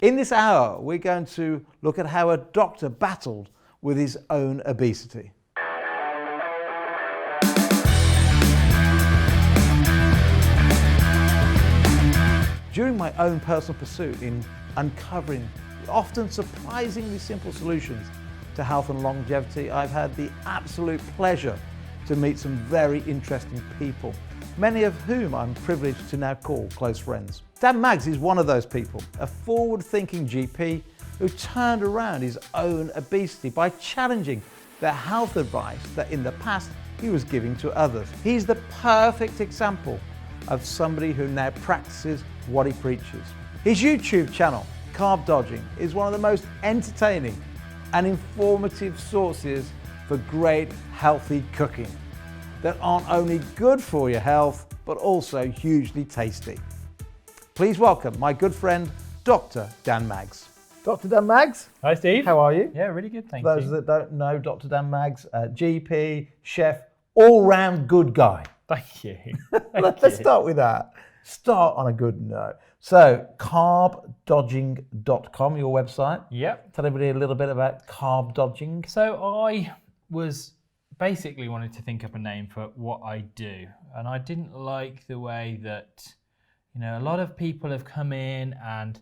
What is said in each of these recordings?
In this hour, we're going to look at how a doctor battled with his own obesity. During my own personal pursuit in uncovering often surprisingly simple solutions to health and longevity, I've had the absolute pleasure to meet some very interesting people, many of whom I'm privileged to now call close friends. Dan Maggs is one of those people, a forward-thinking GP who turned around his own obesity by challenging the health advice that in the past he was giving to others. He's the perfect example of somebody who now practices what he preaches. His YouTube channel, Carb Dodging, is one of the most entertaining and informative sources for great healthy cooking that aren't only good for your health, but also hugely tasty. Please welcome my good friend, Dr. Dan Maggs. Dr. Dan Maggs. Hi, Steve. How are you? Yeah, really good, thank you. Those that don't know, Dr. Dan Maggs, GP, chef, all-round good guy. Thank you. Let's start with that. Start on a good note. So, carbdodging.com, your website. Yep. Tell everybody a little bit about carb dodging. So I was basically wanted to think up a name for what I do. And I didn't like the way that, a lot of people have come in and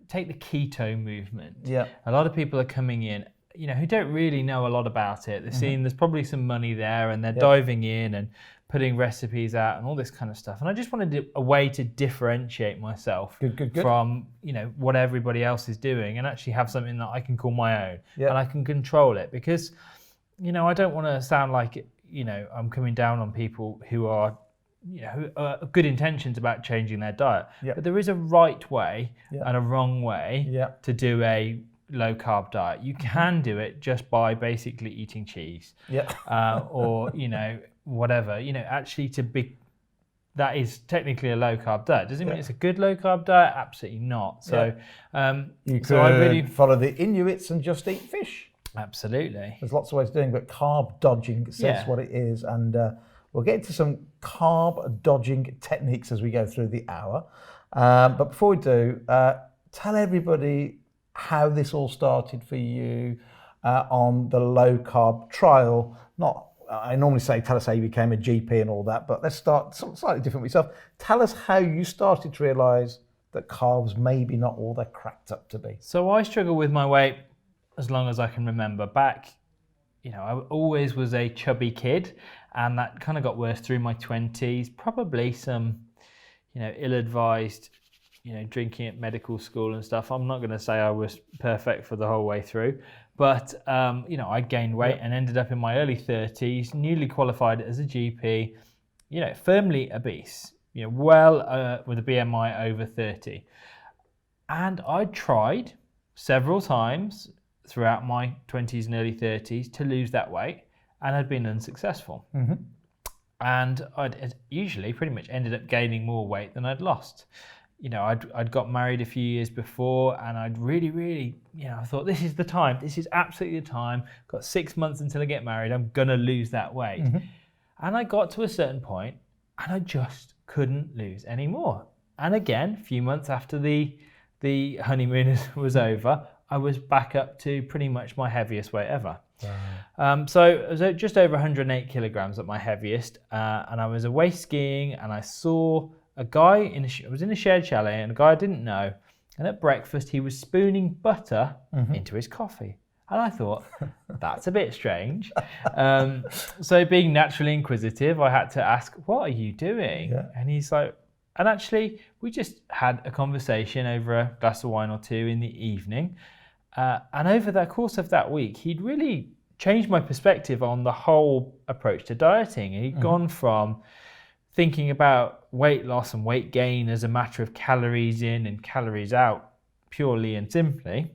take the keto movement. Yeah. A lot of people are coming in, who don't really know a lot about it. They're seeing there's probably some money there and they're diving in and putting recipes out and all this kind of stuff. And I just wanted a way to differentiate myself from, what everybody else is doing and actually have something that I can call my own and I can control it because, I don't want to sound like, I'm coming down on people who are, who are good intentions about changing their diet. But there is a right way and a wrong way to do a low carb diet. You can do it just by basically eating cheese or, whatever, actually that is technically a low carb diet. Does it mean it's a good low carb diet? Absolutely not. So, you could I really follow the Inuits and just eat fish. Absolutely. There's lots of ways of doing, but carb dodging says what it is. And we'll get into some carb dodging techniques as we go through the hour. But before we do, tell everybody how this all started for you on the low carb trial. I normally say, tell us how you became a GP and all that, but let's start slightly different with yourself. Tell us how you started to realise that carbs maybe not all they're cracked up to be. So I struggle with my weight as long as I can remember. Back, I always was a chubby kid, and that kind of got worse through my 20s. Probably some, ill-advised, drinking at medical school and stuff. I'm not going to say I was perfect for the whole way through, but, I gained weight and ended up in my early 30s, newly qualified as a GP, firmly obese, with a BMI over 30. And I tried several times throughout my 20s and early 30s to lose that weight and had been unsuccessful. And I'd usually pretty much ended up gaining more weight than I'd lost. I'd got married a few years before and I'd really, I thought this is the time. This is absolutely the time. Got 6 months until I get married. I'm going to lose that weight. And I got to a certain point and I just couldn't lose any more. And again, a few months after the honeymoon was over, I was back up to pretty much my heaviest weight ever. So I was just over 108 kilograms at my heaviest. And I was away skiing and I saw a guy I was in a shared chalet and a guy I didn't know. And at breakfast, he was spooning butter into his coffee. And I thought, that's a bit strange. So being naturally inquisitive, I had to ask, what are you doing? And he's like, and actually, we just had a conversation over a glass of wine or two in the evening. And over the course of that week, he'd really changed my perspective on the whole approach to dieting. He'd gone from thinking about weight loss and weight gain as a matter of calories in and calories out purely and simply,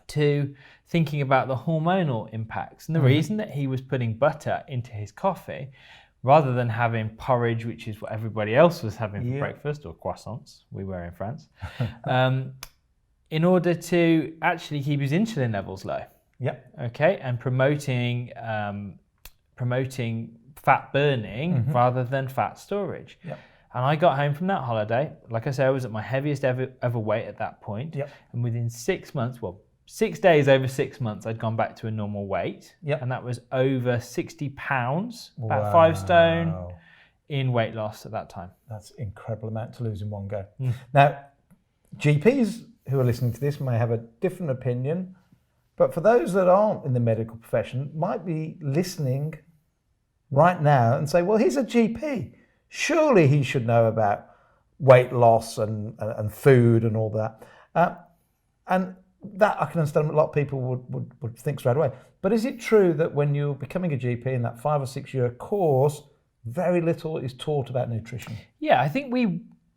to thinking about the hormonal impacts. And the reason that he was putting butter into his coffee rather than having porridge, which is what everybody else was having for breakfast, or croissants, we were in France, in order to actually keep his insulin levels low. Okay, and promoting fat burning rather than fat storage. And I got home from that holiday. Like I said, I was at my heaviest ever weight at that point. Yep. And within 6 months, 6 days over 6 months, I'd gone back to a normal weight. Yep. And that was over 60 pounds, about 5 stone in weight loss at that time. That's an incredible amount to lose in one go. Now, GPs who are listening to this may have a different opinion, but for those that aren't in the medical profession, might be listening right now and say, well, he's a GP. Surely he should know about weight loss and food and all that. And that I can understand a lot of people would think straight away. But is it true that when you're becoming a GP in that 5 or 6 year course, very little is taught about nutrition? Yeah, I think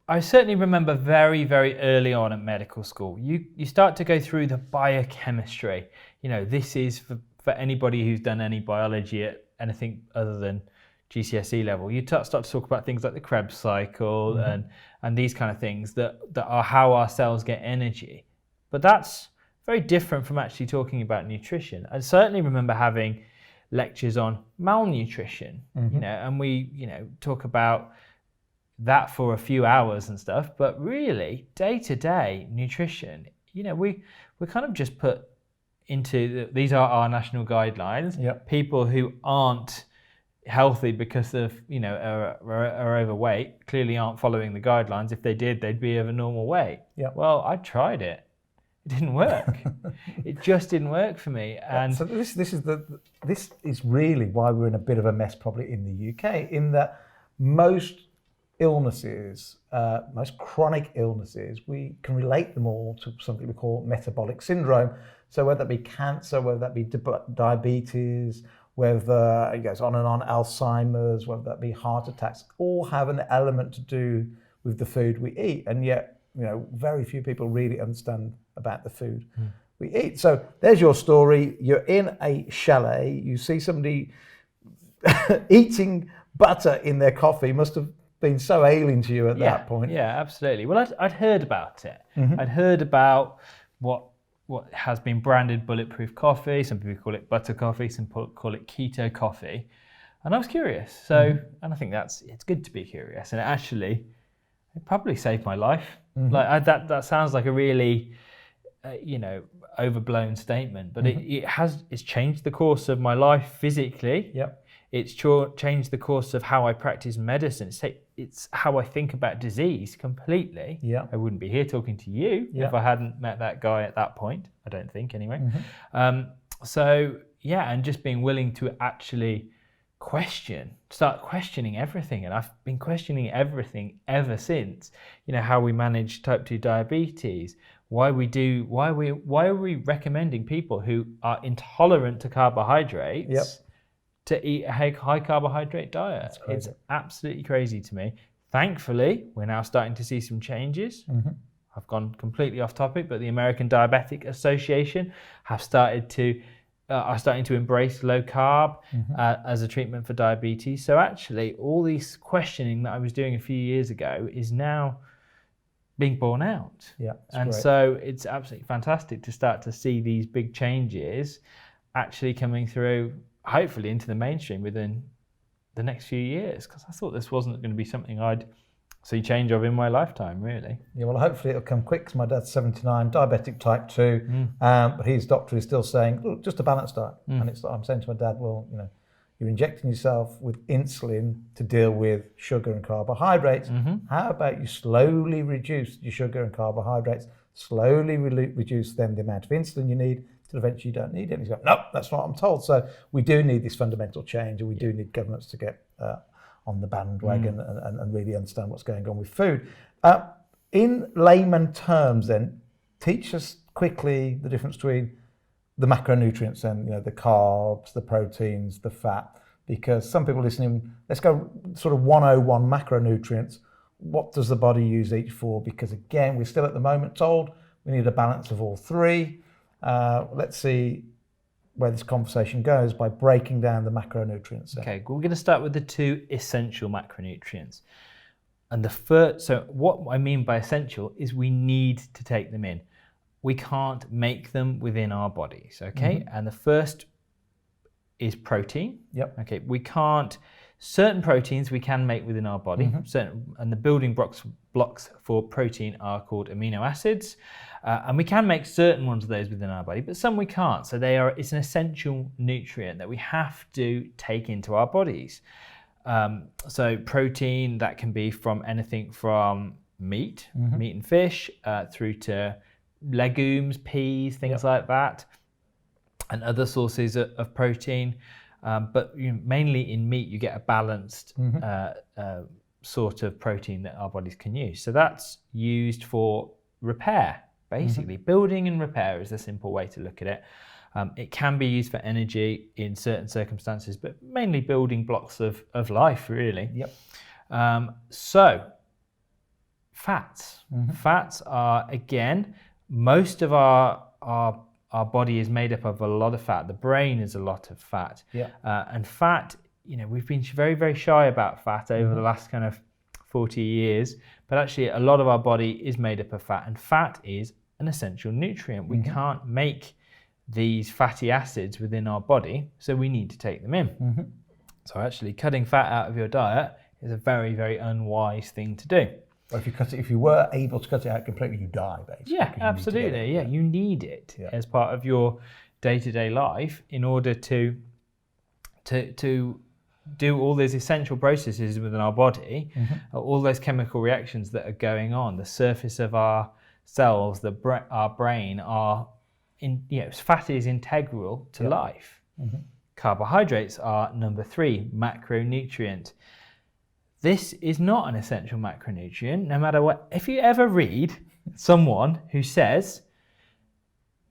I certainly remember very, very early on at medical school, you start to go through the biochemistry. This is for anybody who's done any biology at anything other than GCSE level. You start to talk about things like the Krebs cycle and these kind of things that are how our cells get energy. But that's very different from actually talking about nutrition. I certainly remember having lectures on malnutrition, and we, talk about that for a few hours and stuff, but really day-to-day nutrition, we're kind of just put into these are our national guidelines. Yep. People who aren't healthy because of are overweight clearly aren't following the guidelines. If they did, they'd be of a normal weight. Yep. Well, I tried it. It didn't work. It just didn't work for me. And so this is really why we're in a bit of a mess probably in the UK, in that most illnesses, most chronic illnesses, we can relate them all to something we call metabolic syndrome. So whether that be cancer, whether that be diabetes, whether it goes on and on, Alzheimer's, whether that be heart attacks, all have an element to do with the food we eat. And yet, very few people really understand about the food we eat. So there's your story. You're in a chalet. You see somebody eating butter in their coffee. Must have been so alien to you at that point. Yeah, absolutely. Well, I'd heard about it. I'd heard about what has been branded bulletproof coffee. Some people call it butter coffee. Some people call it keto coffee. And I was curious. So, and I think it's good to be curious. And it probably saved my life. Like that sounds like a really, overblown statement, but it's changed the course of my life physically. Yep. It's changed the course of how I practice medicine. It's how I think about disease completely. Yeah. I wouldn't be here talking to you if I hadn't met that guy at that point. I don't think, anyway. And just being willing to actually start questioning everything. And I've been questioning everything ever since. How we manage type 2 diabetes, why are we recommending people who are intolerant to carbohydrates to eat a high carbohydrate diet? It's absolutely crazy to me. Thankfully, we're now starting to see some changes. I've gone completely off topic, but the American Diabetic Association are starting to embrace low carb as a treatment for diabetes. So actually, all this questioning that I was doing a few years ago is now being borne out. Yeah, and great. So it's absolutely fantastic to start to see these big changes actually coming through, hopefully into the mainstream within the next few years, because I thought this wasn't going to be something I'd see change of in my lifetime, really. Yeah, well, hopefully it'll come quick, because my dad's 79, diabetic type 2, but his doctor is still saying, look, just a balanced diet. And I'm saying to my dad, well, you're injecting yourself with insulin to deal with sugar and carbohydrates. How about you slowly reduce your sugar and carbohydrates, slowly reduce then the amount of insulin you need, till eventually you don't need it? And he's going, no, that's not what I'm told. So we do need this fundamental change, and we do need governments to get on the bandwagon and really understand what's going on with food. In layman terms then, teach us quickly the difference between the macronutrients and the carbs, the proteins, the fat, because some people listening, let's go sort of 101 macronutrients. What does the body use each for? Because again, we're still at the moment told we need a balance of all three. Let's see where this conversation goes by breaking down the macronutrients. Okay, we're going to start with the 2 essential macronutrients. And the first, so what I mean by essential is we need to take them in. We can't make them within our bodies, okay? And the first is protein. Yep. Okay, we can't Certain proteins we can make within our body, and the building blocks for protein are called amino acids, and we can make certain ones of those within our body, but some we can't. So it's an essential nutrient that we have to take into our bodies. So protein, that can be from anything from meat and fish, through to legumes, peas, things like that, and other sources of protein. But mainly in meat, you get a balanced sort of protein that our bodies can use. So that's used for repair, basically. Building and repair is the simple way to look at it. It can be used for energy in certain circumstances, but mainly building blocks of life, really. So fats. Fats are, again, most of our body is made up of a lot of fat. The brain is a lot of fat. And fat, we've been very, very shy about fat over the last kind of 40 years, but actually a lot of our body is made up of fat, and fat is an essential nutrient. We can't make these fatty acids within our body, so we need to take them in. So actually cutting fat out of your diet is a very, very unwise thing to do. Well, if you were able to cut it out completely, you die, basically. Yeah, absolutely. You need it as part of your day-to-day life in order to do all those essential processes within our body, all those chemical reactions that are going on. The surface of our cells, our brain, fat is integral to life. Carbohydrates are number 3, macronutrient. This is not an essential macronutrient, no matter what. If you ever read someone who says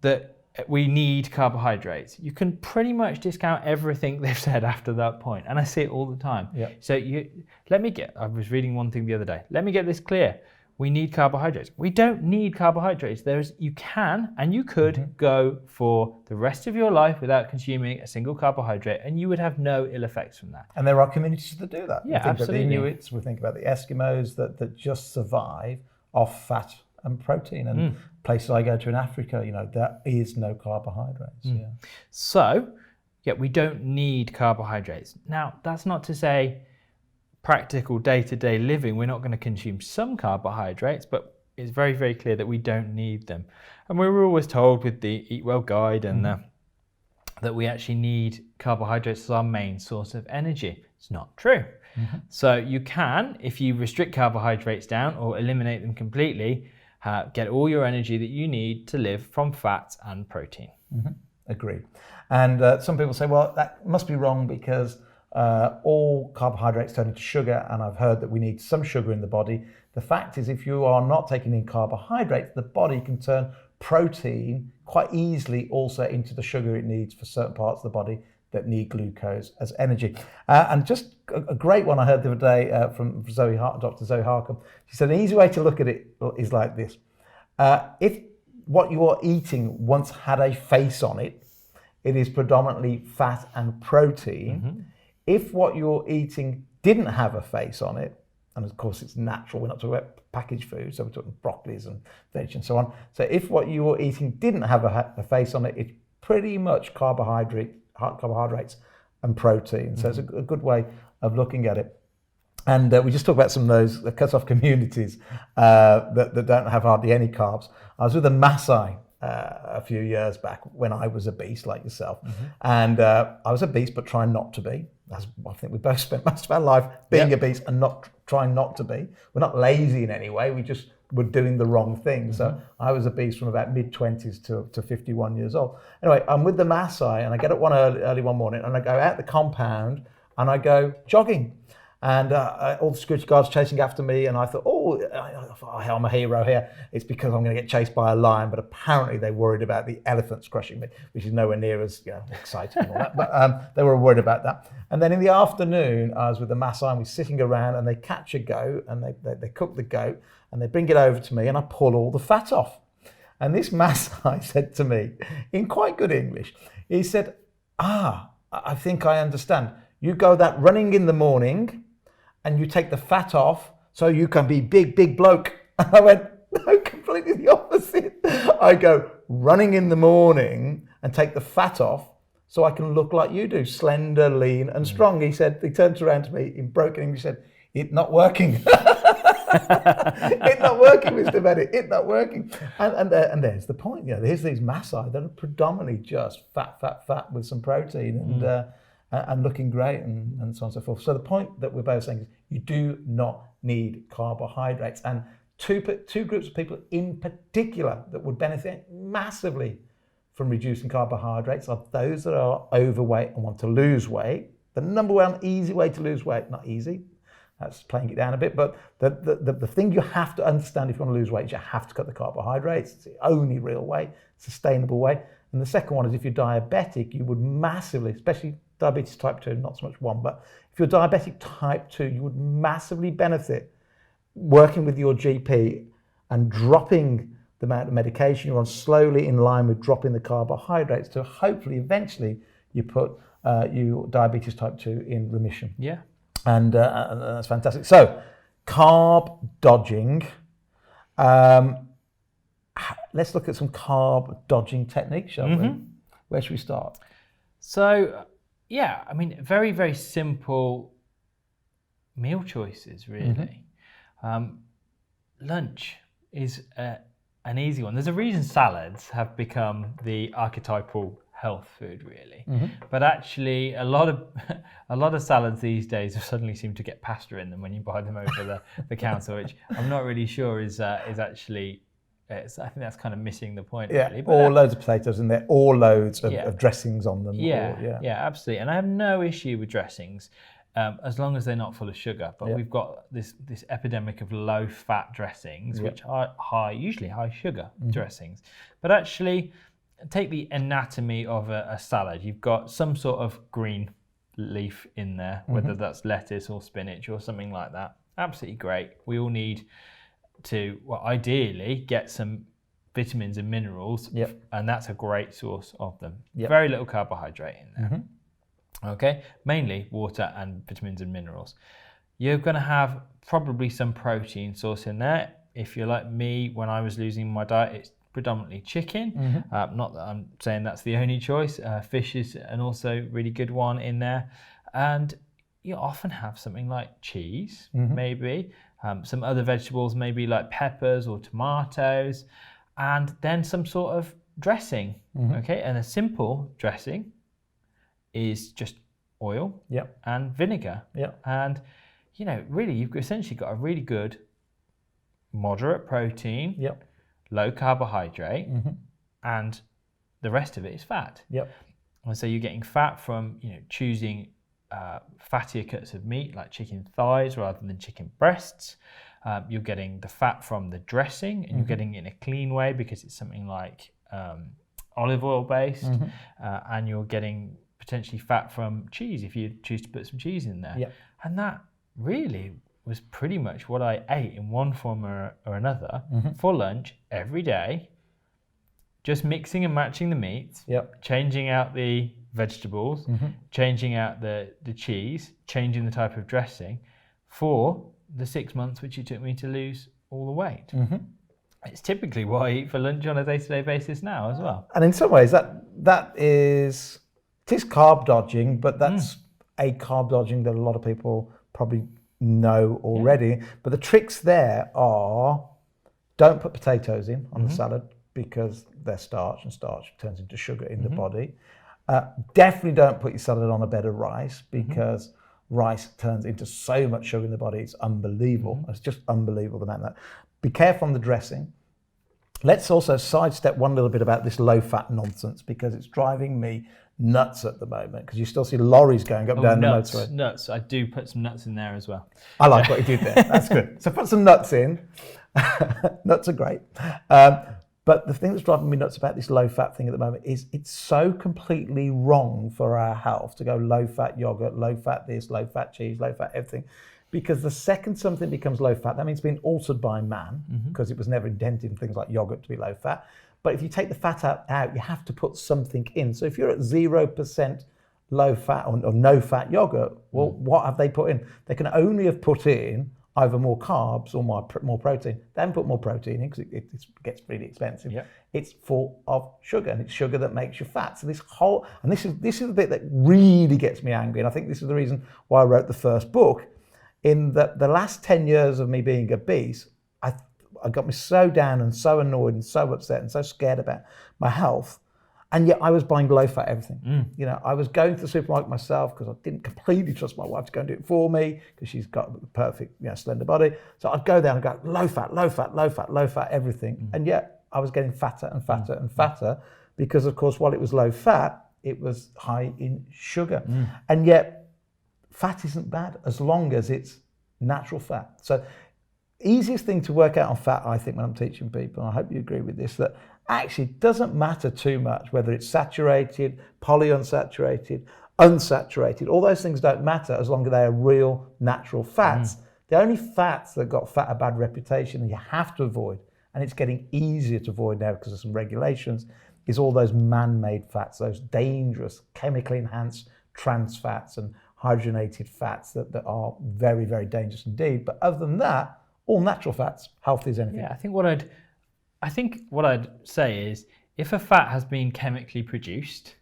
that we need carbohydrates, you can pretty much discount everything they've said after that point. And I see it all the time. So I was reading one thing the other day. Let me get this clear. We need carbohydrates. We don't need carbohydrates. You can and you could go for the rest of your life without consuming a single carbohydrate, and you would have no ill effects from that. And there are communities that do that. Yeah, absolutely. We think about the Inuits, we think about the Eskimos that just survive off fat and protein. And places I go to in Africa, there is no carbohydrates. So, we don't need carbohydrates. Now, that's not to say practical day-to-day living, we're not going to consume some carbohydrates, but it's very, very clear that we don't need them. And we were always told with the Eat Well guide and that we actually need carbohydrates as our main source of energy. It's not true. So you can, if you restrict carbohydrates down or eliminate them completely, get all your energy that you need to live from fats and protein. Agreed. And some people say, well, that must be wrong because all carbohydrates turn into sugar, and I've heard that we need some sugar in the body. The fact is, if you are not taking in carbohydrates, the body can turn protein quite easily also into the sugar it needs for certain parts of the body that need glucose as energy. And just a great one I heard the other day from Dr. Zoe Harcum. She said an easy way to look at it is like this. If what you are eating once had a face on it, it is predominantly fat and protein. If what you're eating didn't have a face on it, and of course it's natural, we're not talking about packaged food, so we're talking broccolis and veg and so on. So if what you were eating didn't have a face on it, it's pretty much carbohydrates and protein. So it's a good way of looking at it. And we just talked about some of those cut-off communities that don't have hardly any carbs. I was with the Maasai a few years back when I was obese like yourself. And I was obese but trying not to be. I think we both spent most of our life being obese and trying not to be. We're not lazy in any way, we just were doing the wrong thing. So I was obese from about mid-20s to 51 years old. Anyway, I'm with the Maasai and I get up early one morning and I go out the compound and I go jogging. And all the security guards chasing after me, and I thought, I'm a hero here. It's because I'm going to get chased by a lion. But apparently they worried about the elephants crushing me, which is nowhere near as exciting and all that. But they were worried about that. And then in the afternoon, I was with the Maasai, and we're sitting around, and they catch a goat, and they cook the goat, and they bring it over to me, and I pull all the fat off. And this Maasai said to me, in quite good English, he said, I think I understand. You go that running in the morning, and you take the fat off so you can be big bloke. And I went, no, completely the opposite. I go running in the morning and take the fat off so I can look like you do, slender, lean and strong. He said, he turned around to me in broken English, he said, "It's not working." It's not working, Mr. Bennett. It's not working. And there's the point. You know, there's these Maasai that are predominantly just fat with some protein and looking great and so on and so forth. So the point that we're both saying is you do not need carbohydrates. And two groups of people in particular that would benefit massively from reducing carbohydrates are those that are overweight and want to lose weight. The number one easy way to lose weight, not easy, that's playing it down a bit, but the thing you have to understand if you want to lose weight is you have to cut the carbohydrates. It's the only real way, sustainable way. And the second one is if you're diabetic, you would massively, especially diabetes type 2, not so much 1, but if you're diabetic type 2, you would massively benefit working with your GP and dropping the amount of medication you're on slowly in line with dropping the carbohydrates to hopefully eventually you put your diabetes type 2 in remission. Yeah. And that's fantastic. So, carb dodging. Let's look at some carb dodging techniques, shall we? Where should we start? So, yeah, I mean, very, very simple meal choices, really. Lunch is an easy one. There's a reason salads have become the archetypal health food, really. But actually, a lot of salads these days suddenly seem to get pasta in them when you buy them over the counter, which I'm not really sure is actually. I think that's kind of missing the point. Yeah, really. But loads of potatoes in there, or loads of dressings on them. Yeah, absolutely. And I have no issue with dressings as long as they're not full of sugar. But we've got this epidemic of low-fat dressings, which are usually high sugar dressings. But actually, take the anatomy of a salad. You've got some sort of green leaf in there, whether that's lettuce or spinach or something like that. Absolutely great. We all need to, well, ideally get some vitamins and minerals, and that's a great source of them. Very little carbohydrate in there. Okay, mainly water and vitamins and minerals. You're going to have probably some protein source in there. If you're like me, when I was losing my diet, it's predominantly chicken. Not that I'm saying that's the only choice. Fish is an also really good one in there. And you often have something like cheese, maybe. Some other vegetables, maybe like peppers or tomatoes. And then some sort of dressing. Okay, and a simple dressing is just oil and vinegar. And, you know, really, you've essentially got a really good moderate protein, low carbohydrate, and the rest of it is fat. And so you're getting fat from, you know, choosing fattier cuts of meat like chicken thighs rather than chicken breasts. You're getting the fat from the dressing, and you're getting it in a clean way because it's something like olive oil based, and you're getting potentially fat from cheese if you choose to put some cheese in there. And that really was pretty much what I ate in one form or another for lunch every day, just mixing and matching the meats, changing out the vegetables, changing out the cheese, changing the type of dressing for the 6 months which it took me to lose all the weight. It's typically what I eat for lunch on a day-to-day basis now as well. And in some ways that is, it is carb dodging, but that's a carb dodging that a lot of people probably know already. But the tricks there are, don't put potatoes in on the salad because they're starch, and starch turns into sugar in the body. Definitely don't put your salad on a bed of rice because rice turns into so much sugar in the body. It's unbelievable. It's just unbelievable the amount of that. Be careful on the dressing. Let's also sidestep one little bit about this low-fat nonsense because it's driving me nuts at the moment because you still see lorries going up down the motorway. Nuts. I do put some nuts in there as well. I like what you did there. That's good. So put some nuts in. Nuts are great. But the thing that's driving me nuts about this low-fat thing at the moment is it's so completely wrong for our health to go low-fat yogurt, low-fat this, low-fat cheese, low-fat everything. Because the second something becomes low-fat, that means it's been altered by man because it was never intended in things like yogurt to be low-fat. But if you take the fat out, you have to put something in. So if you're at 0% low-fat or no-fat yogurt, well, what have they put in? They can only have put in either more carbs or more protein. They haven't put more protein in because it gets really expensive. Yep. It's full of sugar, and it's sugar that makes you fat. So this is the bit that really gets me angry, and I think this is the reason why I wrote the first book. In the last 10 years of me being obese, I got me so down and so annoyed and so upset and so scared about my health. And yet I was buying low-fat everything. You know, I was going to the supermarket myself because I didn't completely trust my wife to go and do it for me because she's got the perfect, slender body. So I'd go down and go low-fat, low-fat, low-fat, low-fat, everything. And yet I was getting fatter and fatter and fatter because, of course, while it was low-fat, it was high in sugar. And yet fat isn't bad as long as it's natural fat. So easiest thing to work out on fat, I think, when I'm teaching people, and I hope you agree with this, that actually it doesn't matter too much whether it's saturated, polyunsaturated, unsaturated. All those things don't matter as long as they are real natural fats. The only fats that got fat a bad reputation and you have to avoid, and it's getting easier to avoid now because of some regulations, is all those man-made fats, those dangerous chemically enhanced trans fats and hydrogenated fats that are very, very dangerous indeed. But other than that, all natural fats, healthy as anything. Yeah, I think what I'd say is if a fat has been chemically produced,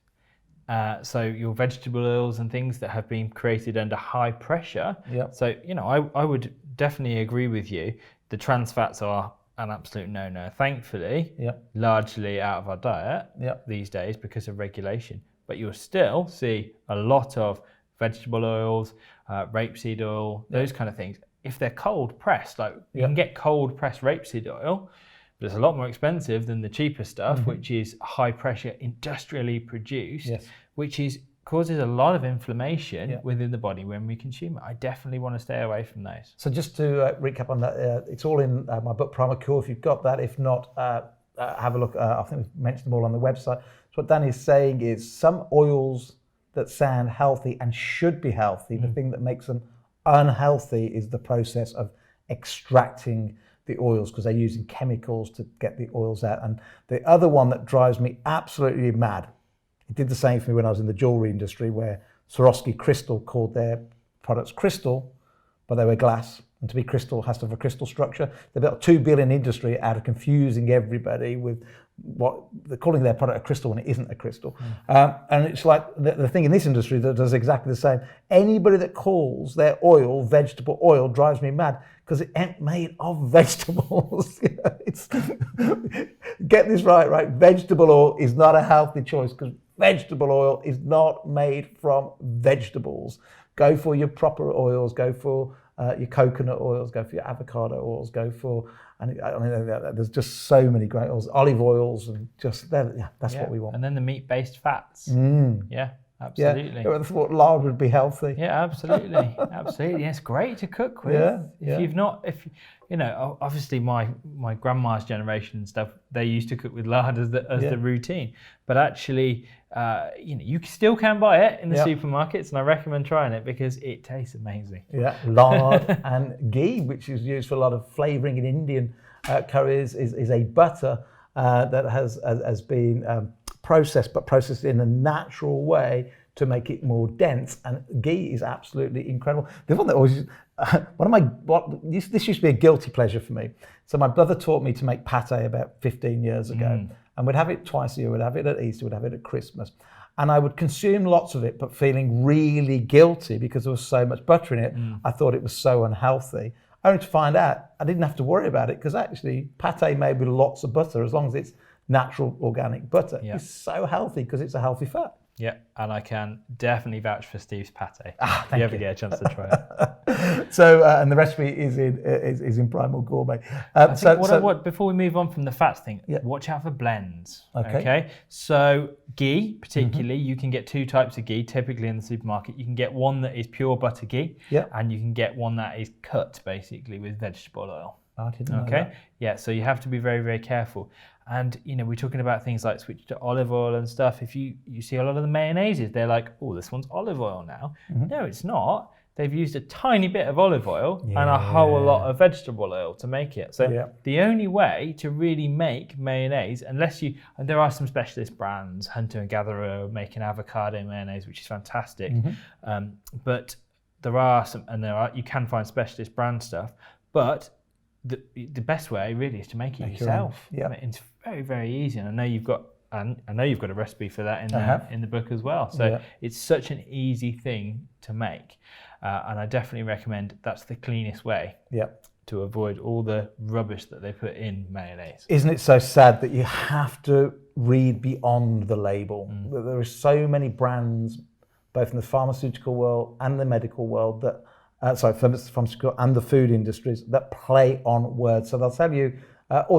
so your vegetable oils and things that have been created under high pressure. Yep. So, I would definitely agree with you. The trans fats are an absolute no-no. Thankfully, largely out of our diet these days because of regulation. But you'll still see a lot of vegetable oils, rapeseed oil, those kind of things. If they're cold pressed, like you can get cold pressed rapeseed oil, but it's a lot more expensive than the cheaper stuff, which is high pressure, industrially produced, which causes a lot of inflammation within the body when we consume it. I definitely want to stay away from those. So just to recap on that, it's all in my book, Primal if you've got that. If not, have a look. I think we've mentioned them all on the website. So what Danny's saying is some oils that sound healthy and should be healthy, the thing that makes them unhealthy is the process of extracting the oils because they're using chemicals to get the oils out. And the other one that drives me absolutely mad, it did the same for me when I was in the jewelry industry where Swarovski Crystal called their products crystal, but they were glass. And to be crystal has to have a crystal structure. They built a $2 billion industry out of confusing everybody with what they're calling their product a crystal when it isn't a crystal. And it's like the thing in this industry that does exactly the same. Anybody that calls their oil vegetable oil drives me mad because it ain't made of vegetables. Get this right? Vegetable oil is not a healthy choice because vegetable oil is not made from vegetables. Go for your proper oils, go for your coconut oils, go for your avocado oils, go for, there's just so many great oils, olive oils, and just, that's what we want. And then the meat-based fats. Yeah, absolutely. Yeah, I thought lard would be healthy. Yeah, absolutely. Absolutely. It's great to cook with. If you've not, obviously my grandma's generation and stuff, they used to cook with lard as the routine. But actually, you still can buy it in the supermarkets, and I recommend trying it because it tastes amazing. Yeah, lard and ghee, which is used for a lot of flavouring in Indian curries, is a butter that has been processed in a natural way to make it more dense. And ghee is absolutely incredible. The one that always, this used to be a guilty pleasure for me. So my brother taught me to make pate about 15 years ago. And we'd have it twice a year. We'd have it at Easter, we'd have it at Christmas. And I would consume lots of it, but feeling really guilty because there was so much butter in it. I thought it was so unhealthy. Only to find out I didn't have to worry about it because actually pate made with lots of butter, as long as it's natural organic butter, is so healthy because it's a healthy fat. Yeah, and I can definitely vouch for Steve's pate if you ever get a chance to try it. So, and the recipe is in Primal Gourmet. Before we move on from the fats thing, watch out for blends. Okay. So ghee, particularly, you can get two types of ghee typically in the supermarket. You can get one that is pure butter ghee, and you can get one that is cut basically with vegetable oil. I didn't know that. Yeah, so you have to be very, very careful. And, we're talking about things like switch to olive oil and stuff. If you see a lot of the mayonnaises, they're like, oh, this one's olive oil now. No, it's not. They've used a tiny bit of olive oil and a whole lot of vegetable oil to make it. So the only way to really make mayonnaise, and there are some specialist brands, Hunter and Gatherer, making avocado mayonnaise, which is fantastic. But there are some, and you can find specialist brand stuff, but the best way really is to make it yourself. Yeah, it's very, very easy, and I know you've got a recipe for that in the book as well. So it's such an easy thing to make, and I definitely recommend that's the cleanest way. Yeah. To avoid all the rubbish that they put in mayonnaise. Isn't it so sad that you have to read beyond the label? There are so many brands, both in the pharmaceutical world and the medical world, that pharmaceutical and the food industries, that play on words. So they'll tell you,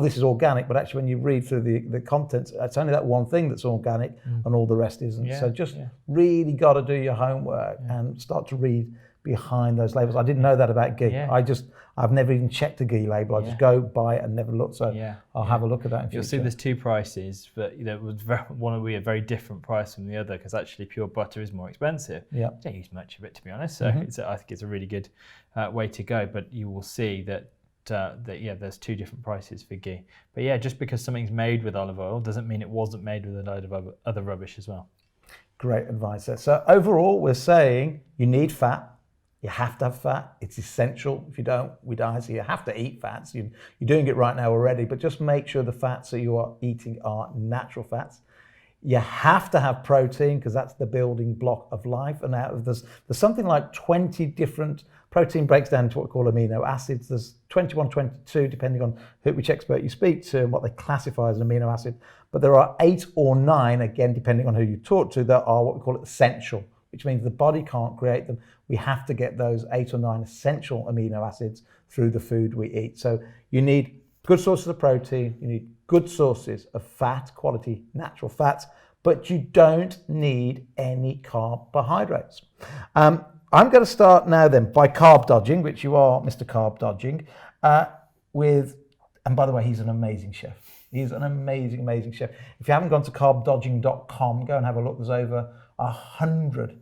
this is organic, but actually when you read through the contents, it's only that one thing that's organic and all the rest isn't. Yeah, so just really got to do your homework and start to read behind those labels. I didn't know that about ghee. I've never even checked a ghee label. I just go buy it and never look. So I'll have a look at that in future. You'll see there's two prices, but it was one will be a very different price from the other, because actually pure butter is more expensive. I don't use much of it, to be honest. So I think it's a really good way to go. But you will see that there's two different prices for ghee. But just because something's made with olive oil doesn't mean it wasn't made with a load of other rubbish as well. Great advice there. So overall, we're saying you need fat. You have to have fat. It's essential. If you don't, we die. So you have to eat fats. You're doing it right now already, but just make sure the fats that you are eating are natural fats. You have to have protein, because that's the building block of life. And out of there's something like 20 different, protein breaks down into what we call amino acids. There's 21, 22, depending on which expert you speak to and what they classify as an amino acid. But there are 8 or 9, again, depending on who you talk to, that are what we call essential, which means the body can't create them. We have to get those 8 or 9 essential amino acids through the food we eat. So you need good sources of protein, you need good sources of fat, quality natural fats, but you don't need any carbohydrates. I'm going to start now then by carb dodging, which you are, Mr. Carb Dodging, and by the way, he's an amazing chef. He's an amazing, amazing chef. If you haven't gone to carbdodging.com, go and have a look. There's over 100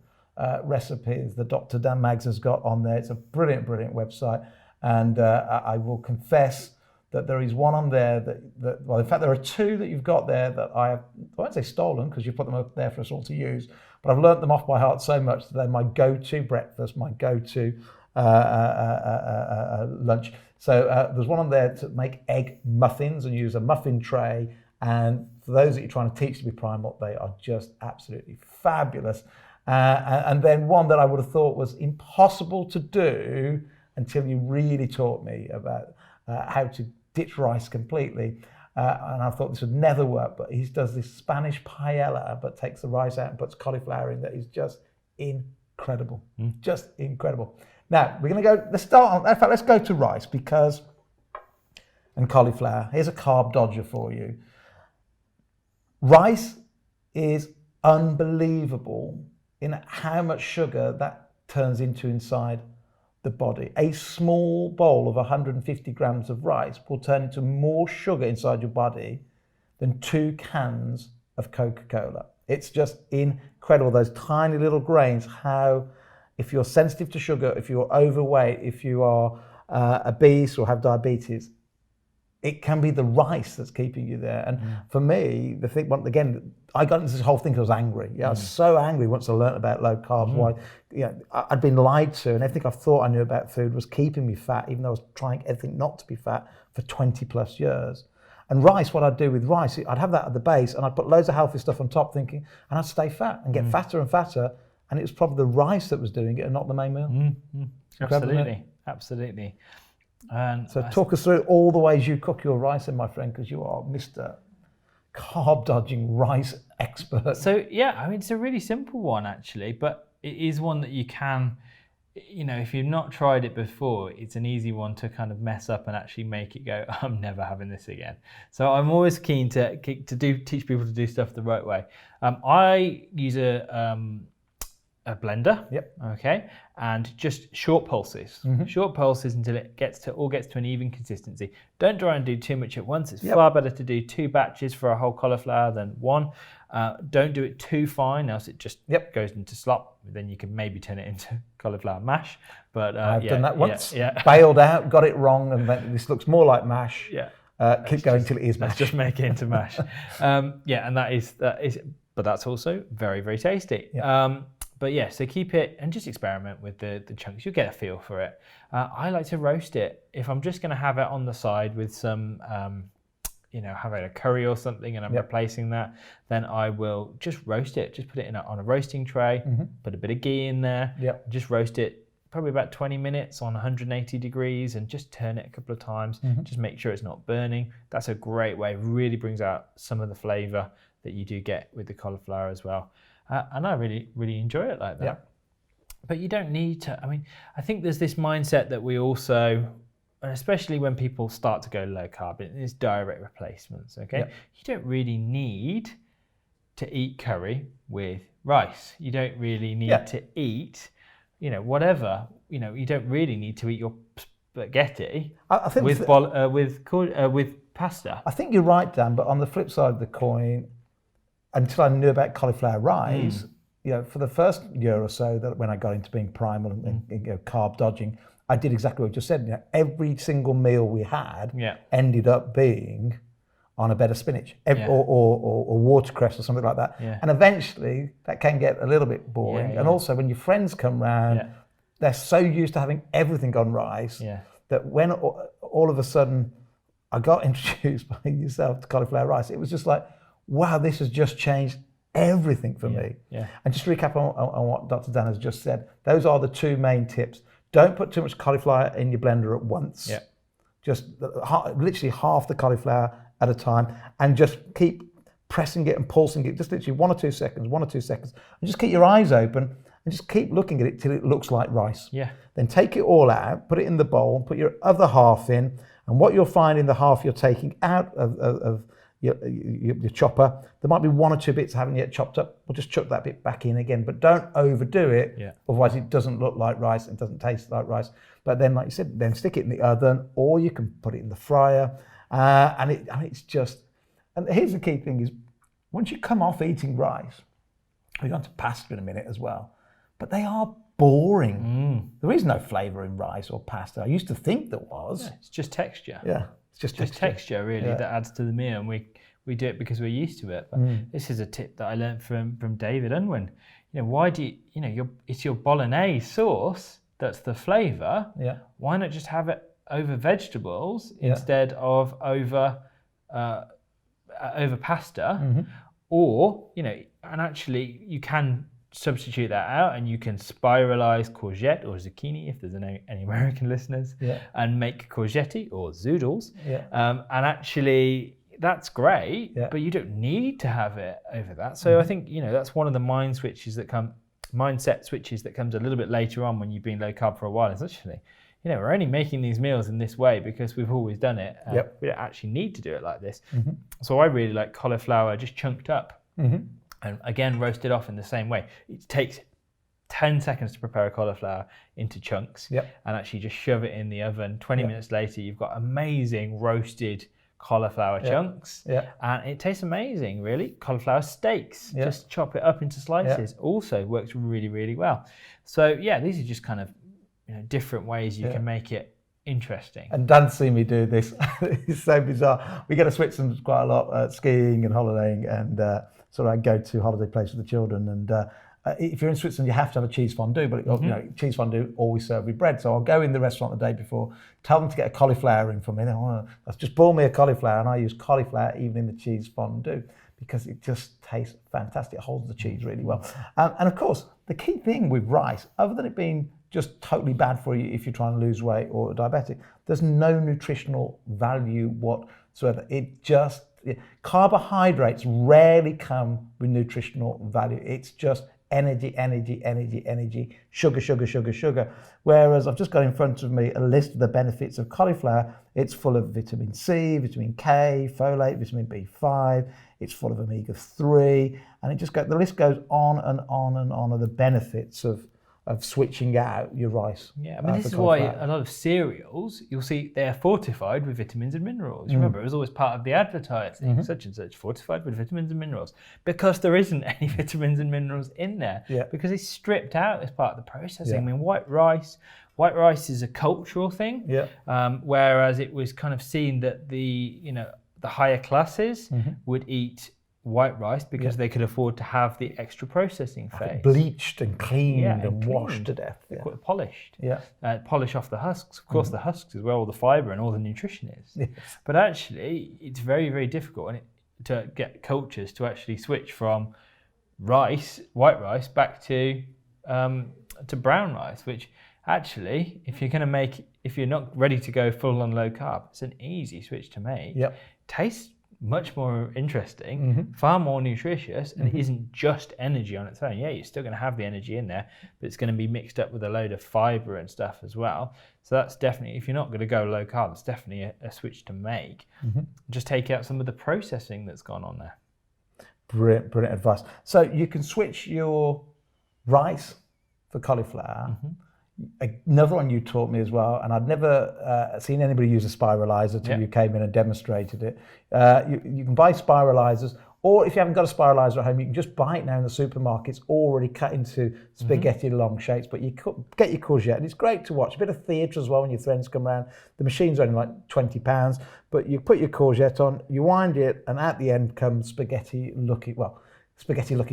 recipes that Dr. Dan Maggs has got on there. It's a brilliant, brilliant website. And I will confess that there is one on there well, in fact, there are 2 that you've got there that I won't say stolen, because you put them up there for us all to use, but I've learnt them off by heart so much that they're my go-to breakfast, my go-to lunch. So there's one on there to make egg muffins and use a muffin tray. And for those that you're trying to teach to be Primal, they are just absolutely fabulous. And then one that I would have thought was impossible to do until you really taught me about how to ditch rice completely. And I thought this would never work, but he does this Spanish paella, but takes the rice out and puts cauliflower in. That is just incredible, just incredible. Now, we're going to go, let's go to rice and cauliflower. Here's a carb dodger for you. Rice is unbelievable in how much sugar that turns into inside the body. A small bowl of 150 grams of rice will turn into more sugar inside your body than 2 cans of Coca-Cola. It's just incredible, those tiny little grains, how, if you're sensitive to sugar, if you're overweight, if you are obese or have diabetes, it can be the rice that's keeping you there. And for me, the thing, again, I got into this whole thing because I was angry. I was so angry once I learned about low carbs. Why, I'd been lied to, and everything I thought I knew about food was keeping me fat, even though I was trying everything not to be fat for 20 plus years. And rice, what I'd do with rice, I'd have that at the base, and I'd put loads of healthy stuff on top, thinking, and I'd stay fat and get fatter and fatter. And it was probably the rice that was doing it, and not the main meal. Absolutely. And so talk us through all the ways you cook your rice, then, my friend, because you are Mr. Carb Dodging rice expert. So it's a really simple one actually, but it is one that you can, if you've not tried it before, it's an easy one to kind of mess up and actually make it go, I'm never having this again. So I'm always keen to teach people to do stuff the right way. I use a blender, okay, and just short pulses, until it all gets to an even consistency. Don't try and do too much at once. It's far better to do 2 batches for a whole cauliflower than 1. Don't do it too fine, else it just goes into slop. Then you can maybe turn it into cauliflower mash. But I've done that once. Bailed out, got it wrong, and then this looks more like mash. Keep going till it is mash. Let's just make it into mash. And that is, but that's also very, very tasty. But yeah, so keep it and just experiment with the chunks. You'll get a feel for it. I like to roast it. If I'm just going to have it on the side with some, have a curry or something, and I'm replacing that, then I will just roast it. Just put it on a roasting tray, put a bit of ghee in there, just roast it probably about 20 minutes on 180 degrees and just turn it a couple of times. Just make sure it's not burning. That's a great way. It really brings out some of the flavour that you do get with the cauliflower as well. And I really, really enjoy it like that. Yeah. But you don't need to, I think there's this mindset that we also, and especially when people start to go low carb, it's direct replacements, okay? Yeah. You don't really need to eat curry with rice. You don't really need to eat, whatever. You don't really need to eat your spaghetti I think with pasta. I think you're right, Dan, but on the flip side of the coin, until I knew about cauliflower rice, for the first year or so that when I got into being primal and carb dodging, I did exactly what you just said. Every single meal we had ended up being on a bed of spinach or watercress or something like that. Yeah. And eventually that can get a little bit boring. And also when your friends come round, they're so used to having everything on rice that when all of a sudden I got introduced by yourself to cauliflower rice, it was just like, wow, this has just changed everything for me. Yeah. And just to recap on what Dr. Dan has just said, those are the two main tips. Don't put too much cauliflower in your blender at once. Yeah. Just literally half the cauliflower at a time, and just keep pressing it and pulsing it, just literally 1 or 2 seconds, and just keep your eyes open and just keep looking at it till it looks like rice. Yeah. Then take it all out, put it in the bowl, put your other half in, and what you'll find in the half you're taking out of your chopper, there might be 1 or 2 bits I haven't yet chopped up. We'll just chuck that bit back in again, but don't overdo it. Otherwise it doesn't look like rice and doesn't taste like rice. But then, like you said, then stick it in the oven, or you can put it in the fryer. It's just, and here's the key thing is, once you come off eating rice, we're going to pasta in a minute as well, but they are boring. There is no flavour in rice or pasta. I used to think there was. Yeah, it's just texture. Yeah. It's just texture really that adds to the meal, and we do it because we're used to it. But this is a tip that I learned from David Unwin. Why do it's your bolognese sauce that's the flavour. Yeah. Why not just have it over vegetables instead of over pasta? Or and actually you can substitute that out, and you can spiralize courgette or zucchini if there's any American listeners, and make courgette or zoodles. And actually that's great, but you don't need to have it over that. So I think that's one of the mindset switches that comes a little bit later on when you've been low carb for a while. Is actually we're only making these meals in this way because we've always done it. We don't actually need to do it like this. So I really like cauliflower just chunked up. And again, roasted off in the same way. It takes 10 seconds to prepare a cauliflower into chunks, and actually just shove it in the oven. 20 minutes later, you've got amazing roasted cauliflower chunks, and it tastes amazing, really. Cauliflower steaks, just chop it up into slices, also works really, really well. So these are just kind of different ways you can make it interesting. And Dan's seen me do this. It's so bizarre. We go to Switzerland quite a lot, skiing and holidaying, and so I go to holiday place with the children. And if you're in Switzerland, you have to have a cheese fondue, but cheese fondue always served with bread. So I'll go in the restaurant the day before, tell them to get a cauliflower in for me. Let's just boil me a cauliflower, and I use cauliflower even in the cheese fondue because it just tastes fantastic. It holds the cheese really well. And of course, the key thing with rice, other than it being just totally bad for you if you're trying to lose weight or diabetic, there's no nutritional value whatsoever. Carbohydrates rarely come with nutritional value. It's just energy, sugar. Whereas I've just got in front of me a list of the benefits of cauliflower. It's full of vitamin C, vitamin K, folate, vitamin B5. It's full of omega-3, and the list goes on and on and on of the benefits of switching out your rice. Yeah, this is why a lot of cereals, you'll see they're fortified with vitamins and minerals. Remember, it was always part of the advertising, such and such, fortified with vitamins and minerals, because there isn't any vitamins and minerals in there, because it's stripped out as part of the processing. White rice is a cultural thing, whereas it was kind of seen that the higher classes would eat white rice because they could afford to have the extra processing phase. Bleached and cleaned and washed to death. Polished. Yeah. Polish off the husks. Of course, the husks is where all the fibre and all the nutrition is. Yes. But actually, it's very, very difficult to get cultures to actually switch from white rice, back to brown rice, which actually, if you're not ready to go full on low carb, it's an easy switch to make. Yep. Tastes much more interesting, far more nutritious, and it isn't just energy on its own. Yeah, you're still going to have the energy in there, but it's going to be mixed up with a load of fibre and stuff as well. So that's definitely, if you're not going to go low carb, it's definitely a switch to make. Just take out some of the processing that's gone on there. Brilliant advice. So you can switch your rice for cauliflower. Another one you taught me as well, and I'd never seen anybody use a spiralizer till you came in and demonstrated it. You can buy spiralizers, or if you haven't got a spiralizer at home, you can just buy it now in the supermarkets, already cut into spaghetti long shapes. But you get your courgette, and it's great to watch. A bit of theatre as well when your friends come around. The machine's only like £20, but you put your courgette on, you wind it, and at the end comes spaghetti looking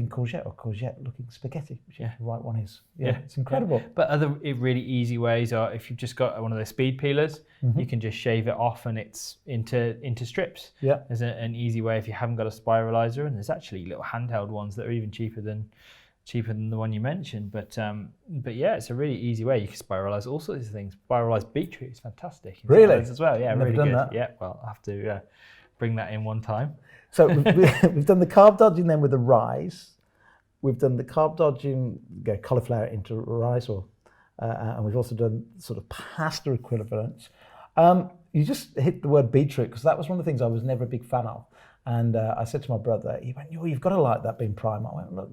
courgette or courgette looking spaghetti, which the right one is. It's incredible. But other really easy ways are, if you've just got one of those speed peelers, you can just shave it off and it's into strips. There's an easy way if you haven't got a spiralizer, and there's actually little handheld ones that are even cheaper than the one you mentioned. But yeah, it's a really easy way. You can spiralize all sorts of things. Spiralized beetroot is fantastic. Really? As well. Yeah, Never really done good. That. Yeah, well, I'll have to bring that in one time. So we've done the carb dodging then with the rice. We've done the carb dodging, cauliflower into rice, and we've also done sort of pasta equivalents. You just hit the word beetroot, because that was one of the things I was never a big fan of. And I said to my brother, he went, "You've got to like that being Primal." I went, "Look,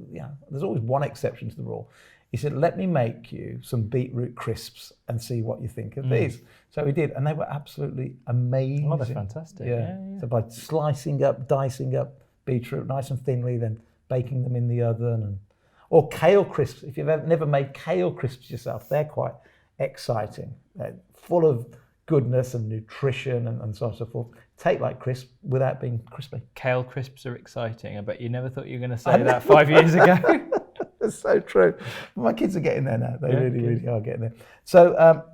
there's always one exception to the rule." He said, "Let me make you some beetroot crisps and see what you think of these." So we did, and they were absolutely amazing. Oh, that's fantastic. Yeah. So by dicing up beetroot nice and thinly, then baking them in the oven, or kale crisps. If you've never made kale crisps yourself, they're quite exciting. They're full of goodness and nutrition and so on and so forth. Take like crisp without being crispy. Kale crisps are exciting. I bet you never thought you were going to say that 5 years ago. That's so true. My kids are getting there now. They really are getting there. So